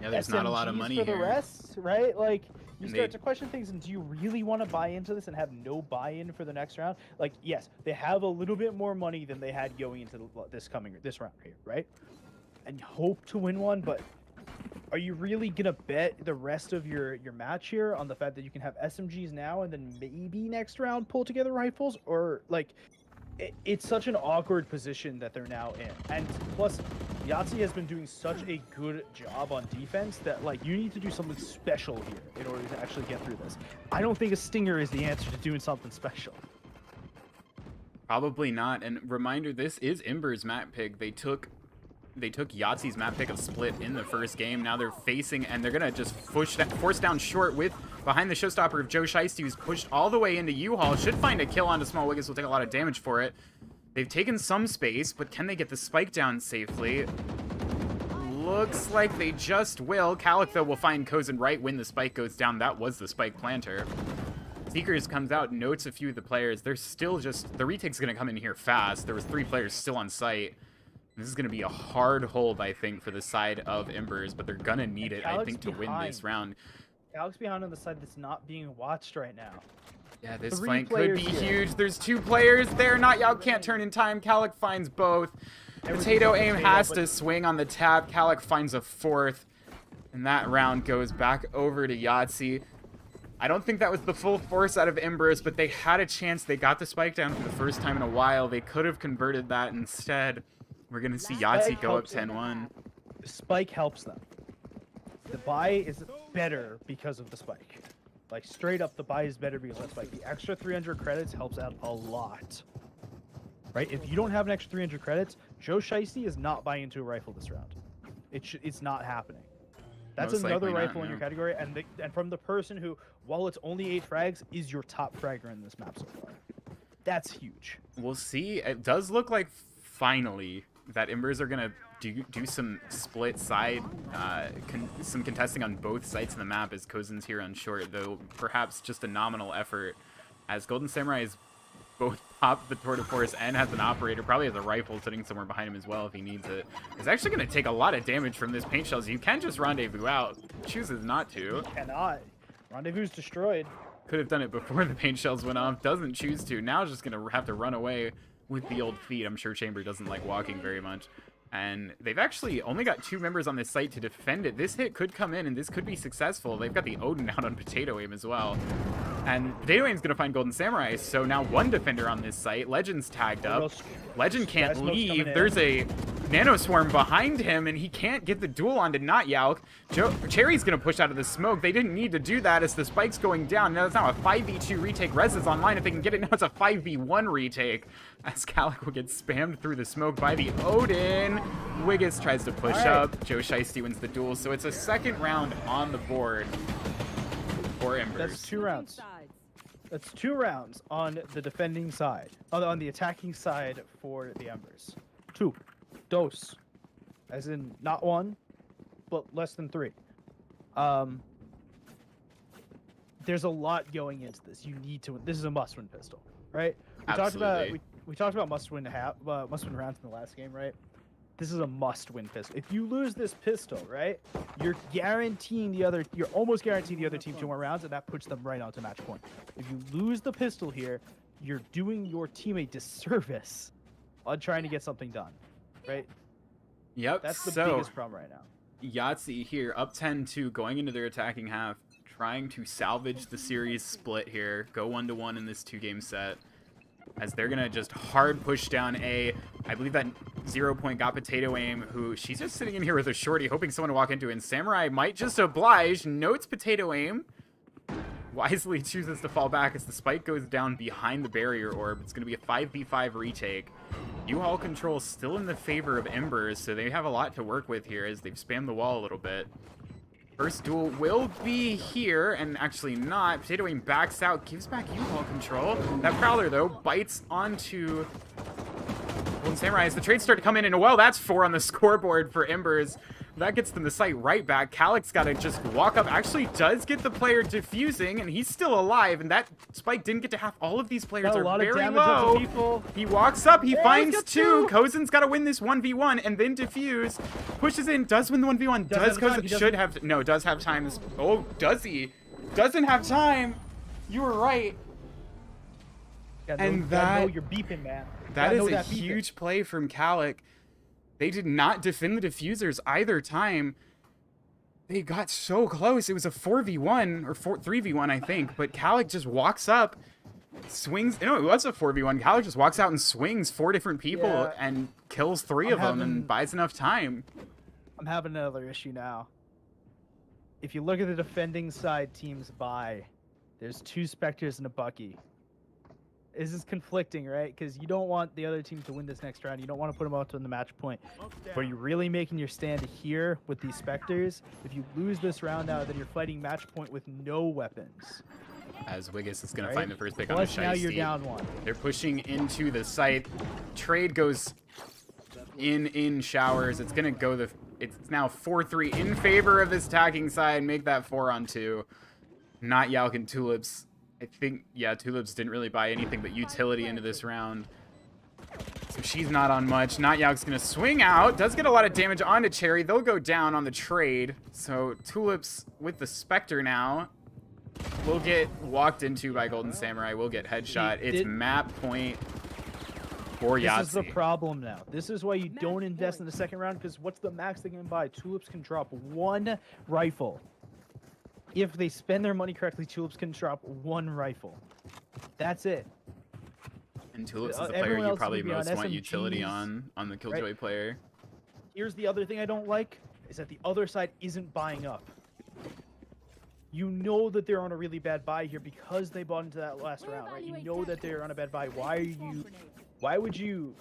there's not a lot of money for here. the rest, right? Like, you And start to question things, and do you really want to buy into this and have no buy-in for the next round? Like, yes, they have a little bit more money than they had going into this round here, right? And hope to win one, but are you really gonna bet the rest of your match here on the fact that you can have SMGs now and then maybe next round pull together rifles? Or like, it's such an awkward position that they're now in. And plus, Yahtzee has been doing such a good job on defense that, like, you need to do something special here in order to actually get through this. I don't think a stinger is the answer to doing something special. Probably not. And reminder, this is Embers' map pick. They took Yahtzee's map pick of Split in the first game. Now they're facing, and they're going to just force down short with behind the showstopper of Joe Shiesty, who's pushed all the way into U-Haul. Should find a kill onto Small. Wiggis will take a lot of damage for it. They've taken some space, but can they get the spike down safely? Looks like they just will. Calyx, though, will find Kozin right when the spike goes down. That was the spike planter. Seekers comes out, notes a few of the players. They're still just... The retake's going to come in here fast. There was 3 players still on site. This is going to be a hard hold, I think, for the side of Embers, but they're going to need it, I think, to win this round. Calyx behind on the side that's not being watched right now. Yeah, this 3 flank could be here. huge. There's 2 players there. Natyok can't turn in time. Calyx finds both. Potato Aim has to swing on the tap. Calyx finds a 4th. And that round goes back over to Yahtzee. I don't think that was the full force out of Embers, but they had a chance. They got the spike down for the first time in a while. They could have converted that instead. We're going to see Yahtzee go up 10-1. The spike helps them. The buy is better because of the spike. Like, straight up, the buy is better because of the spike. The extra 300 credits helps out a lot. Right? If you don't have an extra 300 credits, Joe Shiesty is not buying into a rifle this round. It's not happening. That's Most another likely rifle not, in your no. category, and from the person who, while it's only 8 frags, is your top fragger in this map so far. That's huge. We'll see. It does look like finally that Embers are going to do some split side, some contesting on both sides of the map as Kozin's here on short, though perhaps just a nominal effort as Golden Samurai is both popped the Tour de Force and has an operator, probably has a rifle sitting somewhere behind him as well if he needs it. It's actually going to take a lot of damage from this paint shells. You can just rendezvous out. Chooses not to. You cannot. Rendezvous is destroyed. Could have done it before the paint shells went off. Doesn't choose to. Now just going to have to run away with the old feet. I'm sure Chamber doesn't like walking very much. And they've actually only got 2 members on this site to defend it. This hit could come in, and this could be successful. They've got the Odin out on Potato Aim as well. And Potato Aim's going to find Golden Samurai, so now 1 defender on this site. Legend's tagged up. Legend can't leave. There's a Nano Swarm behind him, and he can't get the duel onto Natyok. Cherry's going to push out of the smoke. They didn't need to do that as the spike's going down. Now it's now a 5v2 retake. Rez is online. If they can get it, now it's a 5v1 retake. As Calyx will get spammed through the smoke by the Odin. Wiggis tries to push up. Joe Shiesty wins the duel. So it's a 2nd round on the board for Embers. That's 2 rounds. That's 2 rounds on the defending side. On the attacking side for the Embers. 2. Dos. As in, not 1, but less than 3. There's a lot going into this. You need to win. This is a must-win pistol, right? We talked about must-win rounds in the last game, right? This is a must-win pistol. If you lose this pistol, right, you're almost guaranteeing the other team 2 more rounds, and that puts them right onto match point. If you lose the pistol here, you're doing your team a disservice on trying to get something done, right? Yep. That's the biggest problem right now. Yahtzee here, up 10-2, going into their attacking half, trying to salvage the series split here, go 1-1 in this 2-game set. As they're going to just hard push down A. I believe that 0 point got Potato Aim, who she's just sitting in here with a shorty, hoping someone to walk into it. And Samurai might just oblige, notes Potato Aim. wisely chooses to fall back as the spike goes down behind the barrier orb. It's going to be a 5v5 retake. U-Haul control still in the favor of Embers, so they have a lot to work with here as they've spammed the wall a little bit. First duel will be here, and actually not. Potato Aim backs out, gives back U-Haul control. That Prowler, though, bites onto Golden Samurai as the trades start to come in, and well, that's 4 on the scoreboard for Embers. That gets them the site right back. Calic's got to just walk up. Actually does get the player defusing, and he's still alive, and that spike didn't get to half. All of these players are very low. He walks up. He finds 2. Cozen's got to win this 1v1 and then defuse. Pushes in. Does win the 1v1. Does Cozen? Should have. No, does have time. Oh, does he? Doesn't have time. You were right. And that... you're beeping, man. That is a huge play from Calic. They did not defend the diffusers either time. They got so close. It was a 4v1 or 3v1, I think. But Calic just walks up, swings. No, it was a 4v1. Calic just walks out and swings 4 different people and kills 3 of them and buys enough time. I'm having another issue now. If you look at the defending side team's buy, there's 2 Spectres and a Bucky. This is conflicting, right? Because you don't want the other team to win this next round. You don't want to put them out on the match point. But you're really making your stand here with these Spectres. If you lose this round now, then you're fighting match point with no weapons. As Wiggis is going to find the first pick on the Shiesty. Now you're down 1. They're pushing into the site. Trade goes in showers. It's going to go it's now 4-3 in favor of this attacking side. Make that 4-on-2. Not Yalk and Tulips. I think, yeah, Tulips didn't really buy anything but utility into this round. So she's not on much. Not Yauk's going to swing out. Does get a lot of damage onto Cherry. They'll go down on the trade. So Tulips with the Spectre now will get walked into by Golden Samurai. Will get headshot. It's map point for Yahtzee. This is the problem now. This is why you don't invest in the second round, because what's the max they can buy? Tulips can drop 1 rifle. If they spend their money correctly, Tulips can drop 1 rifle. That's it. And Tulips is the player you probably most want utility on the Killjoy player. Here's the other thing I don't like, is that the other side isn't buying up. You know that they're on a really bad buy here because they bought into that last round, right? You know that they're on a bad buy. Why would you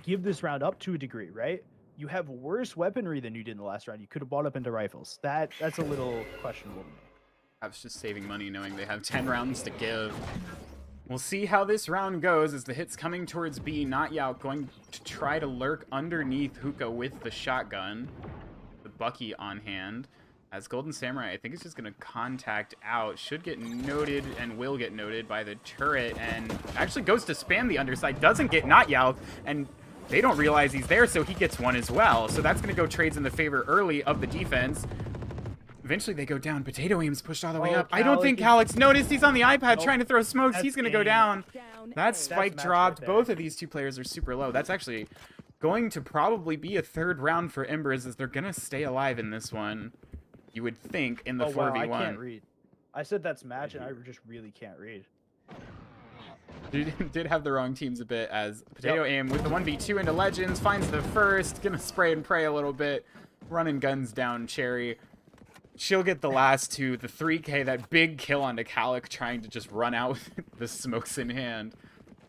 give this round up to a degree, right? You have worse weaponry than you did in the last round. You could have bought up into rifles. That's a little questionable to me. I was just saving money knowing they have 10 rounds to give. We'll see how this round goes as the hit's coming towards B. Not Yauk going to try to lurk underneath Hookah with the shotgun. The Bucky on hand. As Golden Samurai, I think it's just going to contact out. Should get noted and will get noted by the turret. And actually goes to spam the underside. Doesn't get Not Yauk. And they don't realize he's there, so he gets 1 as well. So that's going to go trades in the favor early of the defense. Eventually, they go down. Potato Aim's pushed all the way up. I don't think Calic's noticed. He's on the iPad trying to throw smokes. He's going to go down. That spike dropped. Both of these 2 players are super low. That's actually going to probably be a 3rd round for Embers as they're going to stay alive in this one. You would think in the 4v1. I can't read. I said that's match, and I just really can't read. Did have the wrong teams a bit as Potato Aim with the 1v2 into Legends finds the first. Gonna spray and pray a little bit. Running guns down Cherry. She'll get the last 2. The 3K, that big kill onto Calic trying to just run out with the smokes in hand.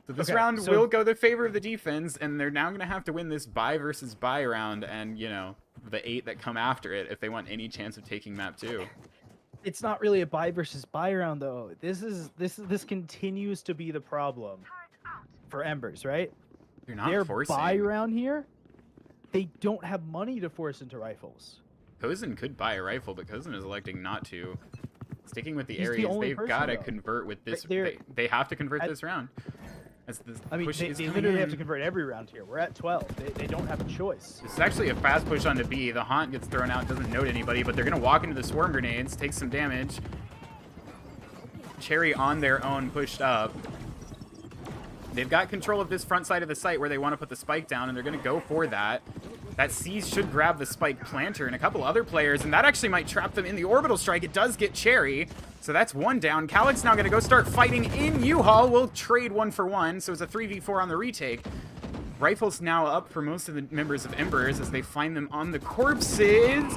So this round will go the favor of the defense, and they're now gonna have to win this buy versus buy round and, you know, the 8 that come after it if they want any chance of taking map 2. It's not really a buy versus buy round though. This continues to be the problem for Embers, right? You're not forcing. Buy round here, they don't have money to force into rifles. Cozen could buy a rifle, but Cozen is electing not to. Sticking with the areas, they've got to convert with this. They have to convert this round. I mean, they literally have to convert every round here. We're at 12. They don't have a choice. This is actually a fast push onto B. The Haunt gets thrown out, doesn't note anybody, but they're going to walk into the swarm grenades, take some damage. Cherry on their own pushed up. They've got control of this front side of the site where they want to put the spike down, and they're going to go for that. That Seize should grab the spike planter and a couple other players, and that actually might trap them in the orbital strike. It does get Cherry, so that's 1 down. Calic's now going to go start fighting in U-Haul. We'll trade 1 for 1, so it's a 3v4 on the retake. Rifles now up for most of the members of Embers as they find them on the corpses.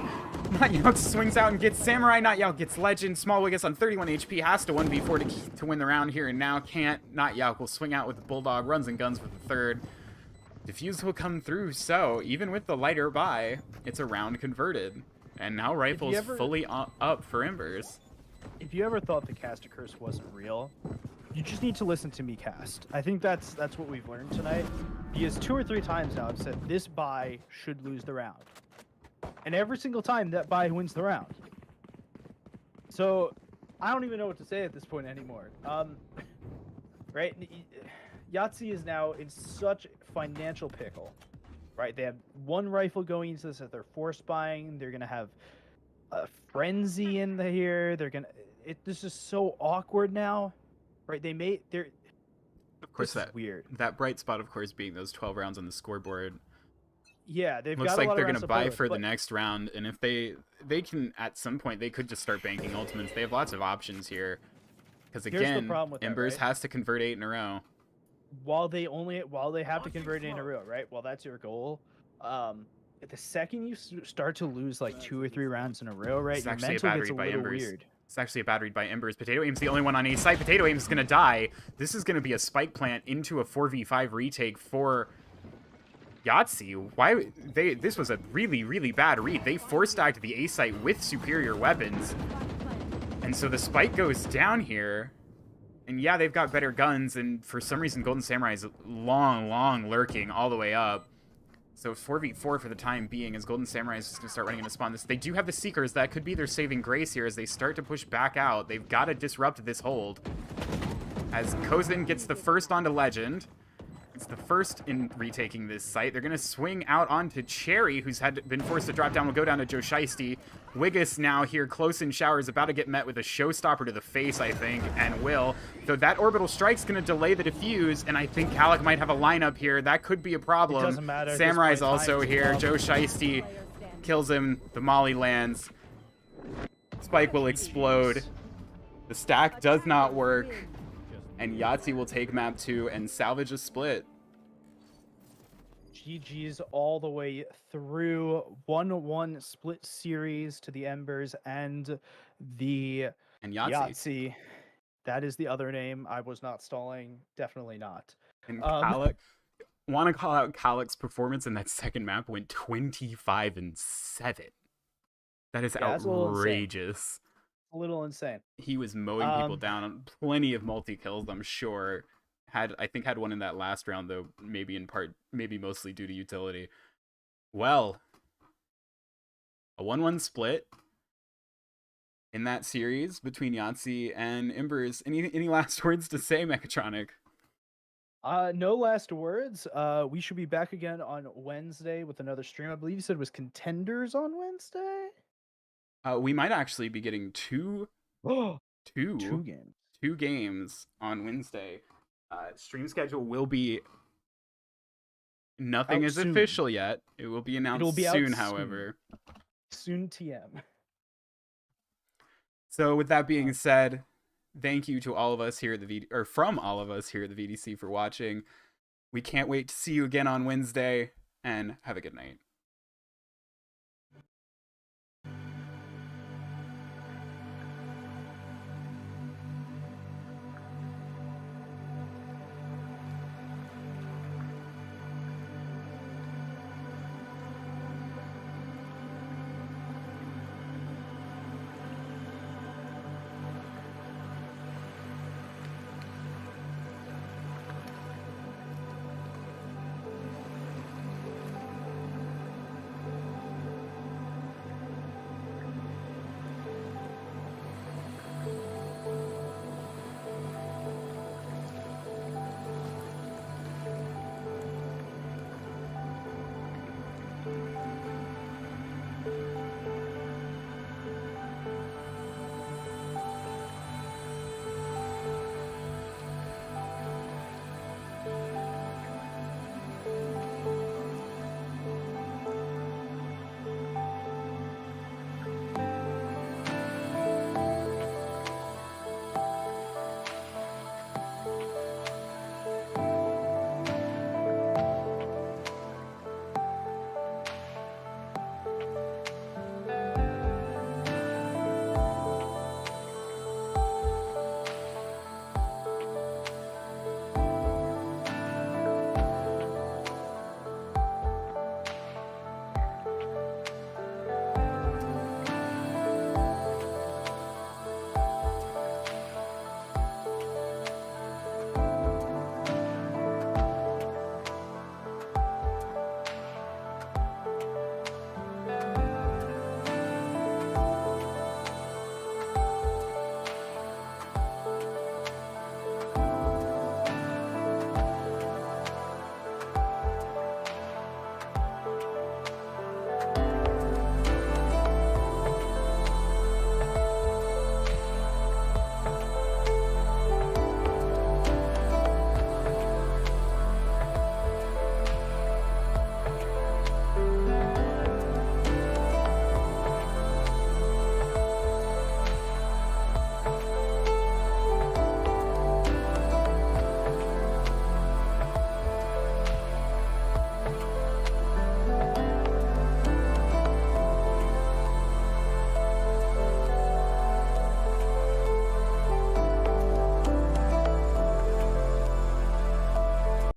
Not Yauk swings out and gets Samurai. Not Yauk gets Legend. Small Wiggis on 31 HP has to 1v4 to win the round here and now. Can't. Not Yauk will swing out with the Bulldog. Runs and guns for the third. Defuse will come through. So even with the lighter buy, it's a round converted. And now Rifle's fully up for Embers. If you ever thought the caster curse wasn't real, you just need to listen to me cast. I think that's what we've learned tonight. Because 2 or 3 times now I've said this buy should lose the round. And every single time that buy wins the round. So I don't even know what to say at this point anymore. Right? Yahtzee is now in such financial pickle. Right? They have 1 rifle going into this that they're force buying. They're gonna have a frenzy in here. They're gonna. This is so awkward now. Right? Of course, that's weird. That bright spot, of course, being those 12 rounds on the scoreboard. Yeah, they've looks got like a lot they're of gonna buy for the next round, and if they can at some point, they could just start banking ultimates. They have lots of options here, because again, Embers has to convert 8 in a row. While they have to convert 8 in a row, right? Well, that's your goal. The second you start to lose like 2 or 3 rounds in a row, right? Your mental gets a little weird. It's actually a bad read by Embers. Potato Aim's the only one on A site. Potato Aim's gonna die. This is gonna be a spike plant into a 4v5 retake for Yahtzee. This was a really, really bad read. They force-stacked the A site with superior weapons. And so the spike goes down here. And yeah, they've got better guns, and for some reason Golden Samurai is long lurking all the way up. So 4v4 for the time being, as Golden Samurai is just going to start running into spawn. They do have the Seekers. That could be their saving grace here as they start to push back out. They've got to disrupt this hold. As Kozin gets the first onto Legend. It's the first in retaking this site. They're going to swing out onto Cherry, who's been forced to drop down. Will go down to Joe Shiesty. Wiggis now here, close in shower, is about to get met with a showstopper to the face, I think, and will. Though that orbital strike's going to delay the defuse, and I think Kalik might have a lineup here. That could be a problem. It doesn't matter. Samurai's also here. Joe Shiesty kills him. The molly lands. Spike will explode. The stack does not work. And Yahtzee will take map 2 and salvage a split. GG's all the way through 1-1 split series to the Embers and Yahtzee. That is the other name. I was not stalling. Definitely not. And Kalik, want to call out Kalik's performance in that second map, went 25-7. That is outrageous. A little insane. He was mowing people down on plenty of multi-kills, I'm sure. I think had one in that last round, though, maybe mostly due to utility. Well, a 1-1 split in that series between Yahtzee and Embers. Any last words to say, Mechatronic? No last words. We should be back again on Wednesday with another stream. I believe you said it was Contenders on Wednesday? We might actually be getting two games on Wednesday. Stream schedule will be... Nothing is official yet. It will be announced soon, however. Soon TM. So with that being said, thank you to all of us here at the from all of us here at the VDC for watching. We can't wait to see you again on Wednesday, and have a good night.